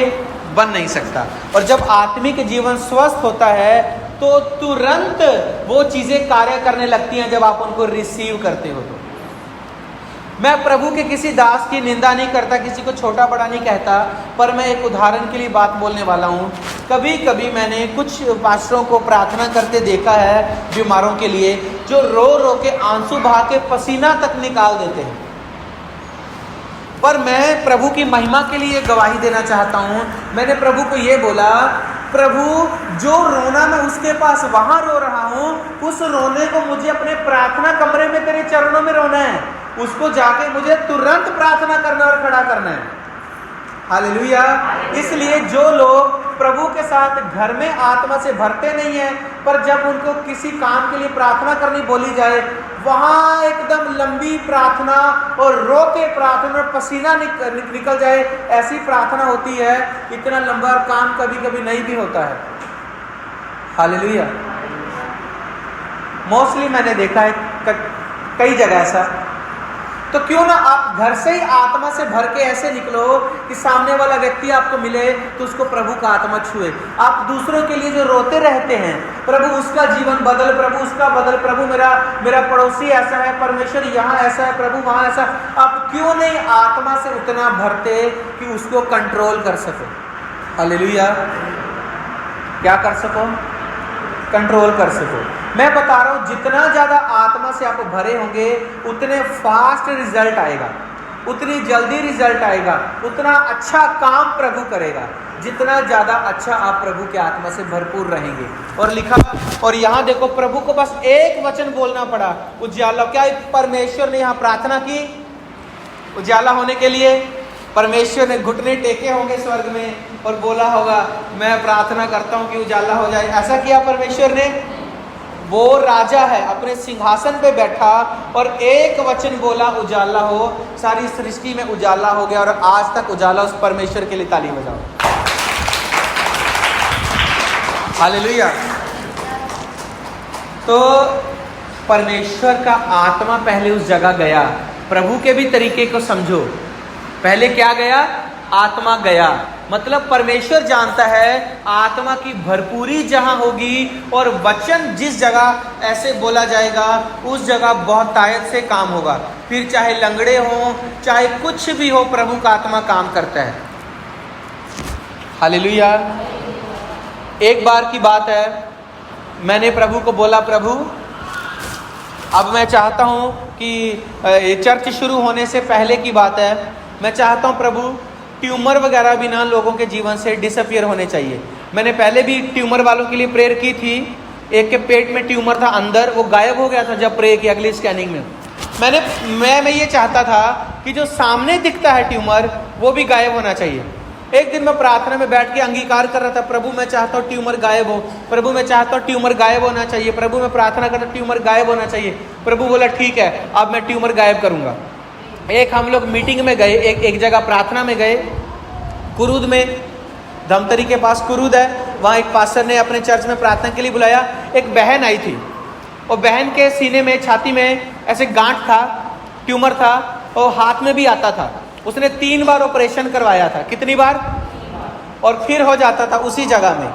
बन नहीं सकता। और जब आत्मिक जीवन स्वस्थ होता है तो तुरंत वो चीजें कार्य करने लगती हैं जब आप उनको रिसीव करते हो। तो मैं प्रभु के किसी दास की निंदा नहीं करता, किसी को छोटा बड़ा नहीं कहता, पर मैं एक उदाहरण के लिए बात बोलने वाला हूँ। कभी कभी मैंने कुछ पास्टरों को प्रार्थना करते देखा है बीमारों के लिए, जो रो रो के आंसू बहा के पसीना तक निकाल देते हैं। पर मैं प्रभु की महिमा के लिए गवाही देना चाहता हूँ। मैंने प्रभु को ये बोला, प्रभु जो रोना मैं उसके पास वहां रो रहा हूँ, उस रोने को मुझे अपने प्रार्थना कमरे में तेरे चरणों में रोना है। उसको जाके मुझे तुरंत प्रार्थना करना और खड़ा करना है। हालेलुया। इसलिए जो लोग प्रभु के साथ घर में आत्मा से भरते नहीं है, पर जब उनको किसी काम के लिए प्रार्थना करनी बोली जाए, वहां एकदम लंबी प्रार्थना और रो के प्रार्थना, पसीना निकल जाए, ऐसी प्रार्थना होती है। इतना लंबा काम कभी कभी नहीं भी होता है। हालेलुया। मोस्टली मैंने देखा है कई जगह ऐसा तो क्यों ना आप घर से ही आत्मा से भर के ऐसे निकलो कि सामने वाला व्यक्ति आपको मिले तो उसको प्रभु का आत्मा छुए। आप दूसरों के लिए जो रोते रहते हैं, प्रभु उसका जीवन बदल, प्रभु उसका बदल, प्रभु मेरा पड़ोसी ऐसा है, परमेश्वर यहाँ ऐसा है, प्रभु वहाँ ऐसा, आप क्यों नहीं आत्मा से उतना भरते कि उसको कंट्रोल कर सको। हालेलुया। क्या कर सको? कंट्रोल कर सको। मैं बता रहा हूं, जितना ज्यादा आत्मा से आप भरे होंगे उतने फास्ट रिजल्ट आएगा, उतनी जल्दी रिजल्ट आएगा, उतना अच्छा काम प्रभु करेगा, जितना ज्यादा अच्छा आप प्रभु के आत्मा से भरपूर रहेंगे। और लिखा, और यहाँ देखो प्रभु को बस एक वचन बोलना पड़ा, उजाला। क्या परमेश्वर ने यहाँ प्रार्थना की उजाला होने के लिए? परमेश्वर ने घुटने टेके होंगे स्वर्ग में और बोला होगा मैं प्रार्थना करता हूं कि उजाला हो जाए। ऐसा किया परमेश्वर ने? वो राजा है, अपने सिंहासन पे बैठा और एक वचन बोला उजाला हो, सारी सृष्टि में उजाला हो गया। और आज तक उजाला उस परमेश्वर के लिए ताली बजाओ। हालेलुया। तो परमेश्वर का आत्मा पहले उस जगह गया। प्रभु के भी तरीके को समझो। पहले क्या गया? आत्मा गया। मतलब परमेश्वर जानता है आत्मा की भरपूरी जहां होगी और वचन जिस जगह ऐसे बोला जाएगा उस जगह बहुत ताकत से काम होगा। फिर चाहे लंगड़े हो, चाहे कुछ भी हो, प्रभु का आत्मा काम करता है। हालेलुया। एक बार की बात है, मैंने प्रभु को बोला, प्रभु अब मैं चाहता हूं कि चर्च शुरू होने से पहले की बात है, मैं चाहता हूं प्रभु ट्यूमर वगैरह भी ना लोगों के जीवन से डिसअपियर होने चाहिए। मैंने पहले भी ट्यूमर वालों के लिए प्रेयर की थी। एक के पेट में ट्यूमर था अंदर, वो गायब हो गया था जब प्रेयर की अगली स्कैनिंग में। मैं ये चाहता था कि जो सामने दिखता है ट्यूमर वो भी गायब होना चाहिए। एक दिन मैं प्रार्थना में बैठ के अंगीकार कर रहा था, प्रभु मैं चाहता हूँ ट्यूमर गायब हो, प्रभु मैं चाहता हूँ ट्यूमर गायब होना चाहिए, प्रभु मैं प्रार्थना करता हूँ ट्यूमर गायब होना चाहिए। प्रभु बोला ठीक है, अब मैं ट्यूमर गायब करूंगा। एक हम लोग मीटिंग में गए, एक जगह प्रार्थना में गए, कुरूद में, धमतरी के पास कुरूद है, वहाँ एक पास्टर ने अपने चर्च में प्रार्थना के लिए बुलाया। एक बहन आई थी और बहन के सीने में, छाती में ऐसे गांठ था, ट्यूमर था और हाथ में भी आता था। उसने 3 बार ऑपरेशन करवाया था। कितनी बार? और फिर हो जाता था उसी जगह में।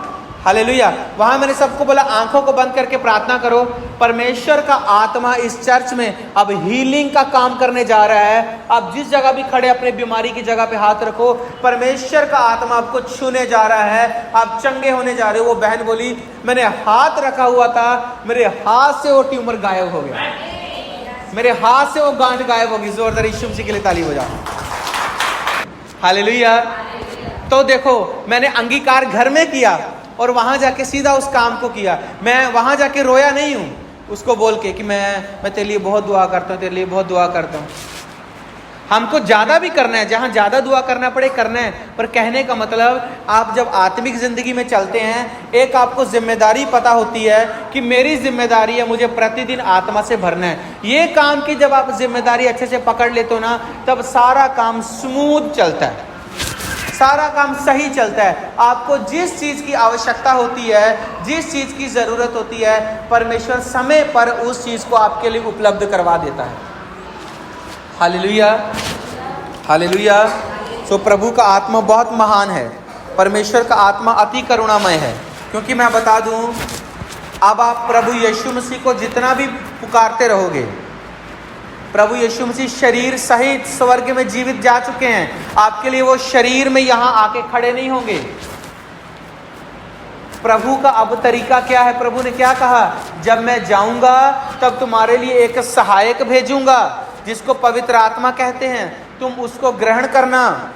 हालेलुया। वहां मैंने सबको बोला आंखों को बंद करके प्रार्थना करो। परमेश्वर का आत्मा इस चर्च में अब हीलिंग का काम करने जा रहा है। आप जिस जगह भी खड़े अपने बीमारी की जगह पे हाथ रखो, परमेश्वर का आत्मा आपको छूने जा रहा है, आप चंगे होने जा रहे हो। वो बहन बोली मैंने हाथ रखा हुआ था, मेरे हाथ से वो ट्यूमर गायब हो गया, मेरे हाथ से वो गांठ गायब होगी। जोरदार यीशु मसीह के लिए ताली बजाओ। हालेलुया। तो देखो मैंने अंगीकार घर में किया और वहां जाके सीधा उस काम को किया। मैं वहां जाके रोया नहीं हूं उसको बोल के कि मैं तेरे लिए बहुत दुआ करता हूं, तेरे लिए बहुत दुआ करता हूं। हमको ज्यादा भी करना है, जहां ज्यादा दुआ करना पड़े करना है। पर कहने का मतलब, आप जब आत्मिक जिंदगी में चलते हैं, एक आपको जिम्मेदारी पता होती है कि मेरी जिम्मेदारी है मुझे प्रतिदिन आत्मा से भरना है। ये काम की जब आप जिम्मेदारी अच्छे से पकड़ लेते हो ना, तब सारा काम स्मूथ चलता है, सारा काम सही चलता है। आपको जिस चीज की आवश्यकता होती है, जिस चीज की जरूरत होती है, परमेश्वर समय पर उस चीज को आपके लिए उपलब्ध करवा देता है। Hallelujah, hallelujah. सो प्रभु का आत्मा बहुत महान है। परमेश्वर का आत्मा अति करुणामय है। क्योंकि मैं बता दूं, अब आप प्रभु यीशु मसीह को जितना भी पुकारते रहोगे, प्रभु यीशु मसीह शरीर सहित स्वर्ग में जीवित जा चुके हैं। आपके लिए वो शरीर में यहां आके खड़े नहीं होंगे। प्रभु का अब तरीका क्या है? प्रभु ने क्या कहा? जब मैं जाऊंगा तब तुम्हारे लिए एक सहायक भेजूंगा, जिसको पवित्र आत्मा कहते हैं। तुम उसको ग्रहण करना,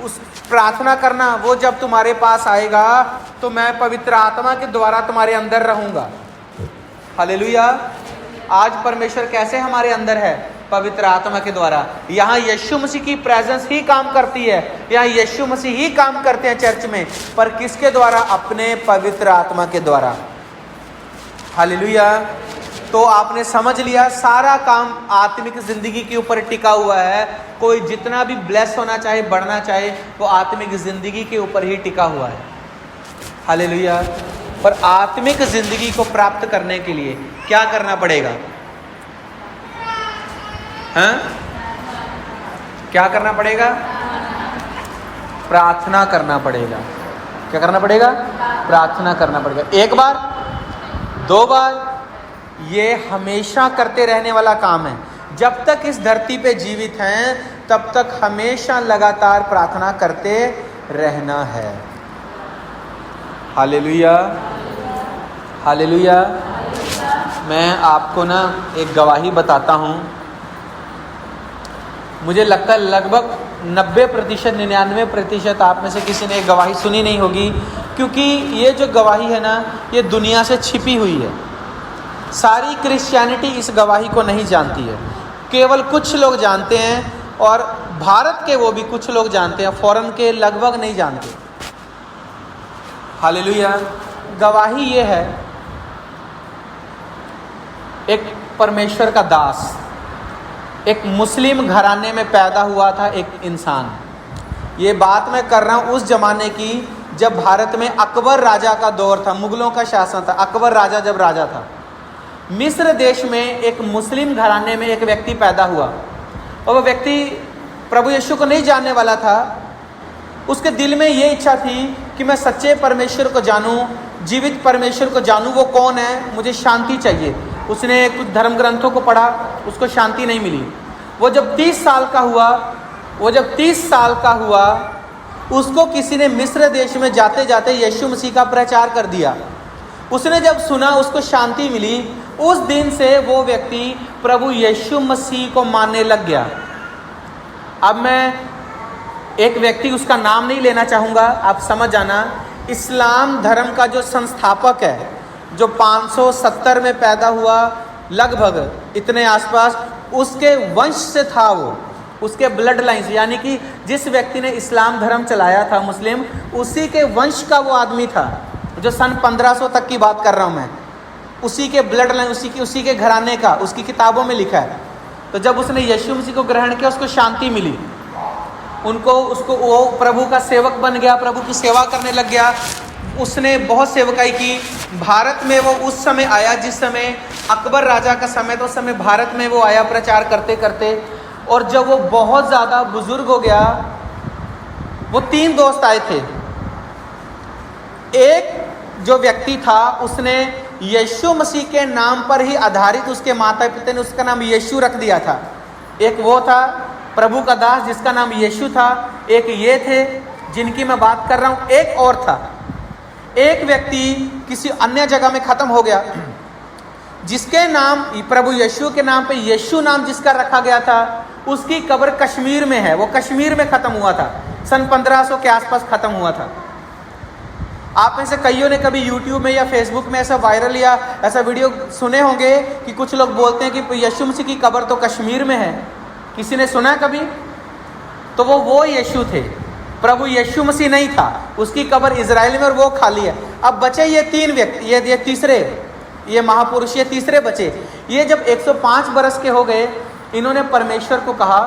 उस प्रार्थना करना। वो जब तुम्हारे पास आएगा तो मैं पवित्र आत्मा के द्वारा तुम्हारे अंदर रहूंगा। हालेलुया। आज परमेश्वर कैसे हमारे अंदर है? पवित्र आत्मा के द्वारा। यहाँ यीशु मसीह की प्रेजेंस ही काम करती है, यहाँ यीशु मसीह ही काम करते हैं चर्च में। पर किसके द्वारा? अपने पवित्र आत्मा के द्वारा। हालेलुया। तो आपने समझ लिया, सारा काम आत्मिक जिंदगी के ऊपर टिका हुआ है। कोई जितना भी ब्लेस होना चाहे, बढ़ना चाहे, वो आत्मिक जिंदगी के ऊपर ही टिका हुआ है। हालेलुया। पर आत्मिक जिंदगी को प्राप्त करने के लिए क्या करना पड़ेगा? हाँ? क्या करना पड़ेगा? प्रार्थना करना पड़ेगा। क्या करना पड़ेगा? प्रार्थना करना पड़ेगा। एक बार, दो बार, ये हमेशा करते रहने वाला काम है। जब तक इस धरती पे जीवित हैं तब तक हमेशा लगातार प्रार्थना करते रहना है। Hallelujah, hallelujah. मैं आपको ना एक गवाही बताता हूँ। मुझे लगता है लगभग 90%, 99% आप में से किसी ने एक गवाही सुनी नहीं होगी, क्योंकि ये जो गवाही है ना, ये दुनिया से छिपी हुई है। सारी क्रिश्चियनिटी इस गवाही को नहीं जानती है, केवल कुछ लोग जानते हैं, और भारत के वो भी कुछ लोग जानते हैं, फॉरेन के लगभग नहीं जानते। हालेलुया। गवाही ये है, एक परमेश्वर का दास, एक मुस्लिम घराने में पैदा हुआ था एक इंसान। ये बात मैं कर रहा हूँ उस जमाने की जब भारत में अकबर राजा का दौर था, मुगलों का शासन था। अकबर राजा जब राजा था, मिस्र देश में एक मुस्लिम घराने में एक व्यक्ति पैदा हुआ, और वह व्यक्ति प्रभु यीशु को नहीं जानने वाला था। उसके दिल में ये इच्छा थी कि मैं सच्चे परमेश्वर को जानूं, जीवित परमेश्वर को जानूं, वो कौन है, मुझे शांति चाहिए। उसने कुछ धर्म ग्रंथों को पढ़ा, उसको शांति नहीं मिली। वो जब 30 साल का हुआ, उसको किसी ने मिस्र देश में जाते जाते यीशु मसीह का प्रचार कर दिया। उसने जब सुना, उसको शांति मिली। उस दिन से वो व्यक्ति प्रभु यीशु मसीह को मानने लग गया। अब मैं एक व्यक्ति, उसका नाम नहीं लेना चाहूँगा, आप समझ जाना। इस्लाम धर्म का जो संस्थापक है, जो 570 में पैदा हुआ, लगभग इतने आसपास, उसके वंश से था वो, उसके ब्लड लाइन से, यानी कि जिस व्यक्ति ने इस्लाम धर्म चलाया था मुस्लिम, उसी के वंश का वो आदमी था। जो सन 1500 तक की बात कर रहा हूँ मैं, उसी के ब्लड लाइन, उसी के घराने का, उसकी किताबों में लिखा है। तो जब उसने यीशु मसीह को ग्रहण किया, उसको शांति मिली। उसको वो प्रभु का सेवक बन गया, प्रभु की सेवा करने लग गया। उसने बहुत सेवकाई की। भारत में वो उस समय आया जिस समय अकबर राजा का समय, तो उस समय भारत में वो आया प्रचार करते करते। और जब वो बहुत ज़्यादा बुजुर्ग हो गया, वो 3 दोस्त आए थे। एक जो व्यक्ति था, उसने यीशु मसीह के नाम पर ही आधारित, उसके माता पिता ने उसका नाम यीशु रख दिया था। एक वो था प्रभु का दास जिसका नाम यीशु था। एक ये थे जिनकी मैं बात कर रहा हूँ। एक और था, एक व्यक्ति किसी अन्य जगह में खत्म हो गया, जिसके नाम प्रभु यीशु के नाम पे यीशु नाम जिसका रखा गया था, उसकी कब्र कश्मीर में है। वो कश्मीर में खत्म हुआ था, सन 1500 के आसपास खत्म हुआ था। आप में से कईयों ने कभी YouTube में या Facebook में ऐसा वायरल या ऐसा वीडियो सुने होंगे कि कुछ लोग बोलते हैं कि यीशु मसीह की कब्र तो कश्मीर में है। किसी ने सुना कभी? तो वो यीशु थे, प्रभु यीशु मसीह नहीं था। उसकी कब्र इजराइल में और वो खाली है। अब बचे ये 3 व्यक्ति, ये तीसरे, ये महापुरुष, ये तीसरे बचे। ये जब 105 बरस के हो गए, इन्होंने परमेश्वर को कहा,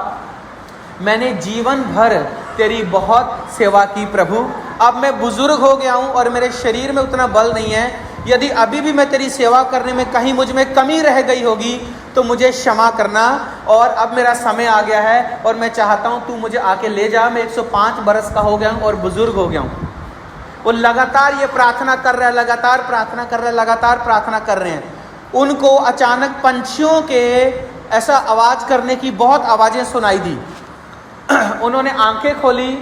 मैंने जीवन भर तेरी बहुत सेवा की प्रभु, अब मैं बुजुर्ग हो गया हूँ और मेरे शरीर में उतना बल नहीं है। यदि अभी भी मैं तेरी सेवा करने में कहीं मुझ में कमी रह गई होगी तो मुझे क्षमा करना। और अब मेरा समय आ गया है और मैं चाहता हूँ तू मुझे आके ले जा। मैं 105 बरस का हो गया हूँ और बुजुर्ग हो गया हूँ। वो लगातार ये प्रार्थना कर रहा है, लगातार प्रार्थना कर रहे हैं, लगातार प्रार्थना कर रहे हैं। उनको अचानक पंछियों के ऐसा आवाज़ करने की बहुत आवाज़ें सुनाई दी। उन्होंने आंखें खोली,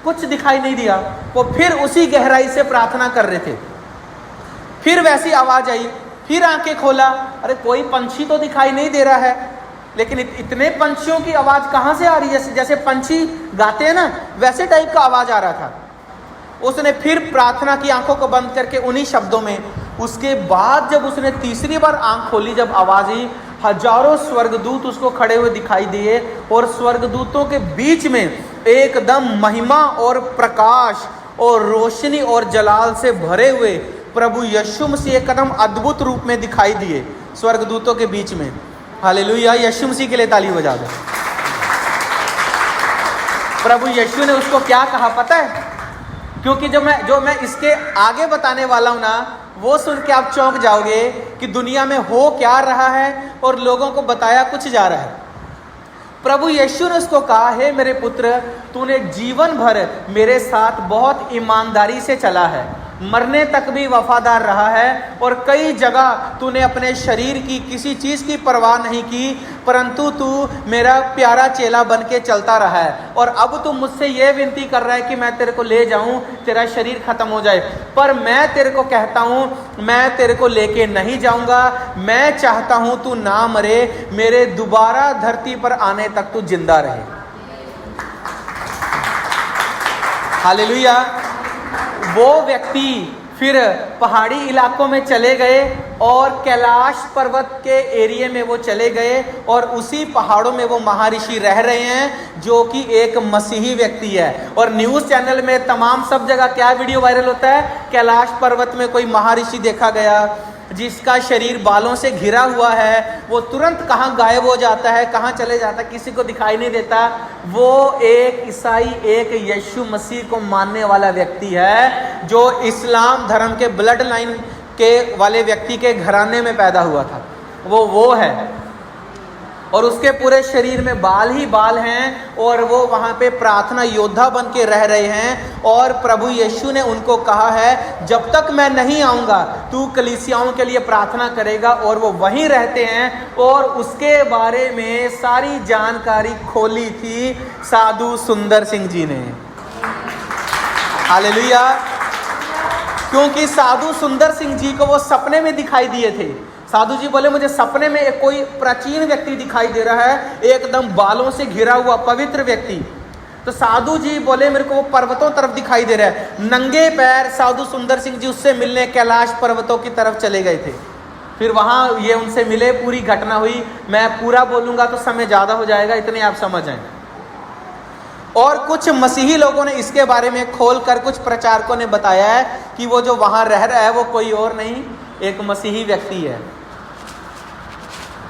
कुछ दिखाई नहीं दिया। वो फिर उसी गहराई से प्रार्थना कर रहे थे। फिर वैसी आवाज़ आई, फिर आंखें खोला, अरे कोई पंछी तो दिखाई नहीं दे रहा है, लेकिन इतने पंछियों की आवाज़ कहाँ से आ रही है? जैसे पंछी गाते हैं ना, वैसे टाइप का आवाज़ आ रहा था। उसने फिर प्रार्थना की, आंखों को बंद करके उन्हीं शब्दों में। उसके बाद जब उसने तीसरी बार आंख खोली, जब आवाज़ आई, हजारों स्वर्गदूत उसको खड़े हुए दिखाई दिए और स्वर्गदूतों के बीच में एकदम महिमा और प्रकाश और रोशनी और जलाल से भरे हुए प्रभु यीशु मसीह एकदम अद्भुत रूप में दिखाई दिए स्वर्गदूतों के बीच में। हालेलुया, यीशु मसीह के लिए ताली बजा दो। प्रभु यीशु ने उसको क्या कहा पता है? क्योंकि जो मैं इसके आगे बताने वाला हूं ना, वो सुन के आप चौंक जाओगे कि दुनिया में हो क्या रहा है और लोगों को बताया कुछ जा रहा है। प्रभु यीशु ने उसको कहा, हे मेरे पुत्र, तूने जीवन भर मेरे साथ बहुत ईमानदारी से चला है, मरने तक भी वफादार रहा है, और कई जगह तूने अपने शरीर की किसी चीज़ की परवाह नहीं की, परंतु तू मेरा प्यारा चेला बन के चलता रहा है। और अब तू मुझसे यह विनती कर रहा है कि मैं तेरे को ले जाऊं, तेरा शरीर खत्म हो जाए, पर मैं तेरे को कहता हूं, मैं तेरे को लेके नहीं जाऊंगा। मैं चाहता हूं तू ना मरे, मेरे दोबारा धरती पर आने तक तू जिंदा रहे। हालेलुया। वो व्यक्ति फिर पहाड़ी इलाकों में चले गए और कैलाश पर्वत के एरिया में वो चले गए, और उसी पहाड़ों में वो महर्षि रह रहे हैं जो कि एक मसीही व्यक्ति है। और न्यूज़ चैनल में तमाम सब जगह क्या वीडियो वायरल होता है, कैलाश पर्वत में कोई महर्षि देखा गया जिसका शरीर बालों से घिरा हुआ है, वो तुरंत कहाँ गायब हो जाता है, कहाँ चले जाता है, किसी को दिखाई नहीं देता। वो एक ईसाई, एक यीशु मसीह को मानने वाला व्यक्ति है जो इस्लाम धर्म के ब्लड लाइन के वाले व्यक्ति के घराने में पैदा हुआ था। वो है, और उसके पूरे शरीर में बाल ही बाल हैं, और वो वहाँ पे प्रार्थना योद्धा बन के रह रहे हैं। और प्रभु यीशु ने उनको कहा है, जब तक मैं नहीं आऊँगा तू कलीसियाओं के लिए प्रार्थना करेगा। और वो वहीं रहते हैं, और उसके बारे में सारी जानकारी खोली थी साधु सुंदर सिंह जी ने। हालेलुया। क्योंकि साधु सुंदर सिंह जी को वो सपने में दिखाई दिए थे। साधु जी बोले, मुझे सपने में एक कोई प्राचीन व्यक्ति दिखाई दे रहा है, एकदम बालों से घिरा हुआ पवित्र व्यक्ति। तो साधु जी बोले, मेरे को वो पर्वतों तरफ दिखाई दे रहा है। नंगे पैर साधु सुंदर सिंह जी उससे मिलने कैलाश पर्वतों की तरफ चले गए थे। फिर वहाँ ये उनसे मिले, पूरी घटना हुई। मैं पूरा बोलूँगा तो समय ज़्यादा हो जाएगा, इतने आप समझ जाएं। और कुछ मसीही लोगों ने इसके बारे में खोल कर, कुछ प्रचारकों ने बताया है कि वो जो वहाँ रह रहा है वो कोई और नहीं, एक मसीही व्यक्ति है।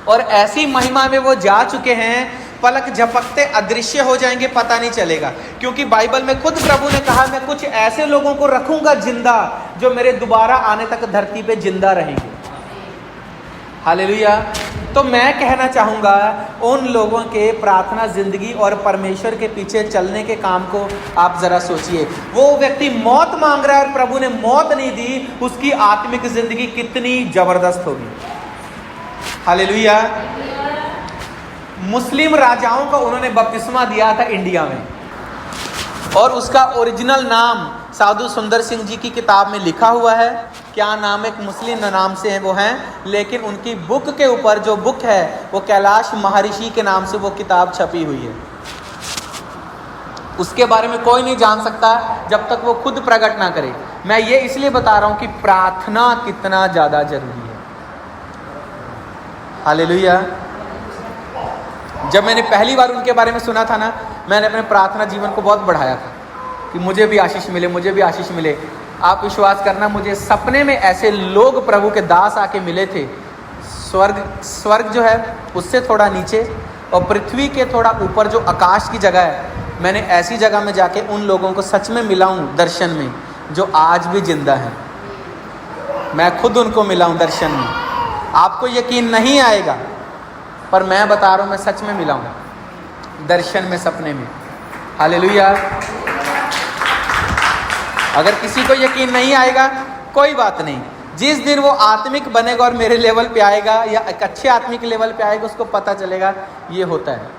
और ऐसी महिमा में वो जा चुके हैं, पलक झपकते अदृश्य हो जाएंगे, पता नहीं चलेगा। क्योंकि बाइबल में खुद प्रभु ने कहा, मैं कुछ ऐसे लोगों को रखूंगा जिंदा जो मेरे दोबारा आने तक धरती पे जिंदा रहेंगे। हालेलुया। तो मैं कहना चाहूँगा, उन लोगों के प्रार्थना जिंदगी और परमेश्वर के पीछे चलने के काम को आप ज़रा सोचिए। वो व्यक्ति मौत मांग रहा है और प्रभु ने मौत नहीं दी, उसकी आत्मिक जिंदगी कितनी ज़बरदस्त होगी। हालेलुया। मुस्लिम राजाओं को उन्होंने बपतिस्मा दिया था इंडिया में, और उसका ओरिजिनल नाम साधु सुंदर सिंह जी की किताब में लिखा हुआ है। क्या नाम, एक मुस्लिम नाम से है वो हैं, लेकिन उनकी बुक के ऊपर जो बुक है वो कैलाश महर्षि के नाम से वो किताब छपी हुई है। उसके बारे में कोई नहीं जान सकता जब तक वो खुद प्रकट ना करे। मैं ये इसलिए बता रहा हूँ कि प्रार्थना कितना ज़्यादा जरूरी है। हालेलुया। जब मैंने पहली बार उनके बारे में सुना था ना, मैंने अपने प्रार्थना जीवन को बहुत बढ़ाया था कि मुझे भी आशीष मिले, मुझे भी आशीष मिले। आप विश्वास करना, मुझे सपने में ऐसे लोग प्रभु के दास आके मिले थे। स्वर्ग जो है उससे थोड़ा नीचे और पृथ्वी के थोड़ा ऊपर जो आकाश की जगह है, मैंने ऐसी जगह में जाके उन लोगों को सच में मिला हूँ दर्शन में, जो आज भी जिंदा हैं। मैं खुद उनको मिला हूँ दर्शन में। आपको यकीन नहीं आएगा, पर मैं बता रहा हूँ, मैं सच में मिला हूँ दर्शन में, सपने में। हालेलुया। अगर किसी को यकीन नहीं आएगा, कोई बात नहीं। जिस दिन वो आत्मिक बनेगा और मेरे लेवल पे आएगा या एक अच्छे आत्मिक लेवल पे आएगा, उसको पता चलेगा ये होता है।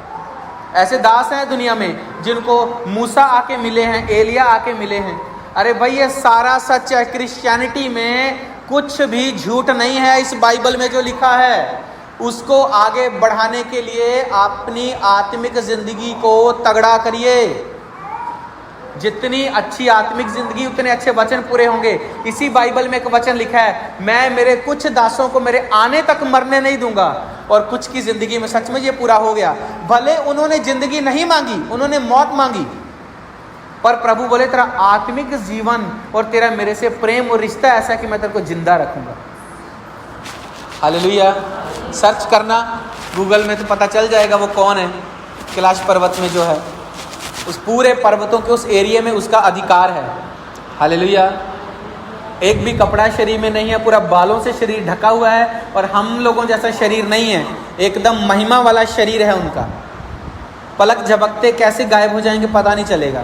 ऐसे दास हैं दुनिया में जिनको मूसा आके मिले हैं, एलिया आके मिले हैं। अरे भाई, ये सारा सच है। क्रिश्चियनिटी में कुछ भी झूठ नहीं है। इस बाइबल में जो लिखा है उसको आगे बढ़ाने के लिए अपनी आत्मिक जिंदगी को तगड़ा करिए। जितनी अच्छी आत्मिक जिंदगी, उतने अच्छे वचन पूरे होंगे। इसी बाइबल में एक वचन लिखा है, मैं मेरे कुछ दासों को मेरे आने तक मरने नहीं दूंगा। और कुछ की जिंदगी में सच में ये पूरा हो गया। भले उन्होंने जिंदगी नहीं मांगी, उन्होंने मौत मांगी, पर प्रभु बोले तेरा आत्मिक जीवन और तेरा मेरे से प्रेम और रिश्ता ऐसा कि मैं तेरे को जिंदा रखूंगा। हालेलुया। सर्च करना गूगल में तो पता चल जाएगा वो कौन है। कैलाश पर्वत में जो है, उस पूरे पर्वतों के उस एरिया में उसका अधिकार है। हालेलुया। एक भी कपड़ा शरीर में नहीं है, पूरा बालों से शरीर ढका हुआ है, और हम लोगों जैसा शरीर नहीं है, एकदम महिमा वाला शरीर है उनका। पलक झपकते कैसे गायब हो जाएंगे पता नहीं चलेगा।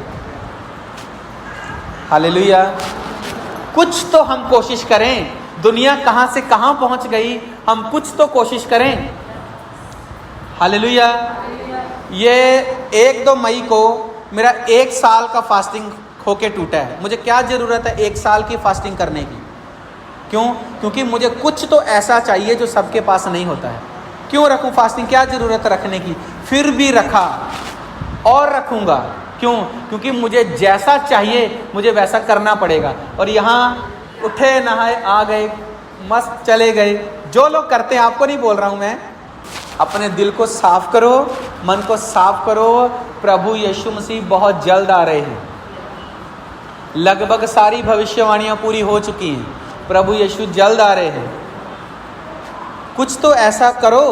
हालेलुया। कुछ तो हम कोशिश करें, दुनिया कहाँ से कहाँ पहुँच गई, हम कुछ तो कोशिश करें। हालेलुया। ये 1-2 मई को मेरा 1 साल का फास्टिंग होके टूटा है। मुझे क्या ज़रूरत है 1 साल की फास्टिंग करने की? क्यों? क्योंकि मुझे कुछ तो ऐसा चाहिए जो सबके पास नहीं होता है। क्यों रखूं फास्टिंग? क्या ज़रूरत रखने की? फिर भी रखा और रखूँगा। क्यों? क्योंकि मुझे जैसा चाहिए मुझे वैसा करना पड़ेगा। और यहाँ उठे नहाए आ गए, मस्त चले गए, जो लोग करते हैं, आपको नहीं बोल रहा हूँ मैं। अपने दिल को साफ करो, मन को साफ करो। प्रभु यीशु मसीह बहुत जल्द आ रहे हैं। लगभग सारी भविष्यवाणियाँ पूरी हो चुकी हैं। प्रभु यीशु जल्द आ रहे हैं। कुछ तो ऐसा करो।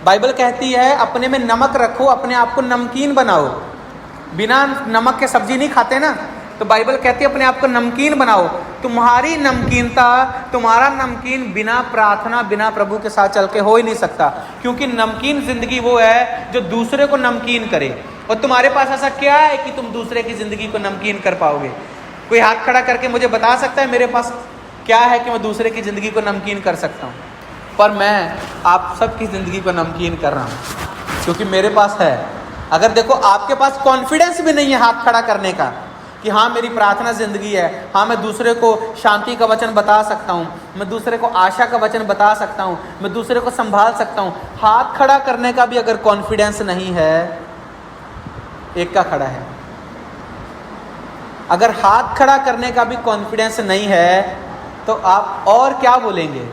बाइबल कहती है अपने में नमक रखो, अपने आप को नमकीन बनाओ। बिना नमक के सब्जी नहीं खाते ना, तो बाइबल कहती है अपने आप को नमकीन बनाओ। तुम्हारी नमकीनता, तुम्हारा नमकीन बिना प्रार्थना, बिना प्रभु के साथ चल के हो ही नहीं सकता। क्योंकि नमकीन जिंदगी वो है जो दूसरे को नमकीन करे। और तुम्हारे पास ऐसा क्या है कि तुम दूसरे की जिंदगी को नमकीन कर पाओगे? कोई हाथ खड़ा करके मुझे बता सकता है मेरे पास क्या है कि मैं दूसरे की ज़िंदगी को नमकीन कर सकता हूँ? पर मैं आप सबकी ज़िंदगी को नमकीन कर रहा हूँ क्योंकि मेरे पास है। अगर देखो आपके पास कॉन्फिडेंस भी नहीं है हाथ खड़ा करने का कि हाँ मेरी प्रार्थना ज़िंदगी है, हाँ मैं दूसरे को शांति का वचन बता सकता हूँ, मैं दूसरे को आशा का वचन बता सकता हूँ, मैं दूसरे को संभाल सकता हूँ, हाथ खड़ा करने का भी अगर कॉन्फिडेंस नहीं है, एक का खड़ा है, अगर हाथ खड़ा करने का भी कॉन्फिडेंस नहीं है तो आप और क्या बोलेंगे?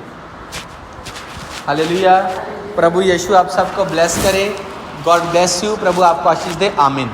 हालेलुया। प्रभु यीशु आप सबको ब्लेस करे। God bless you. प्रभु आपको आशीष दे। आमीन।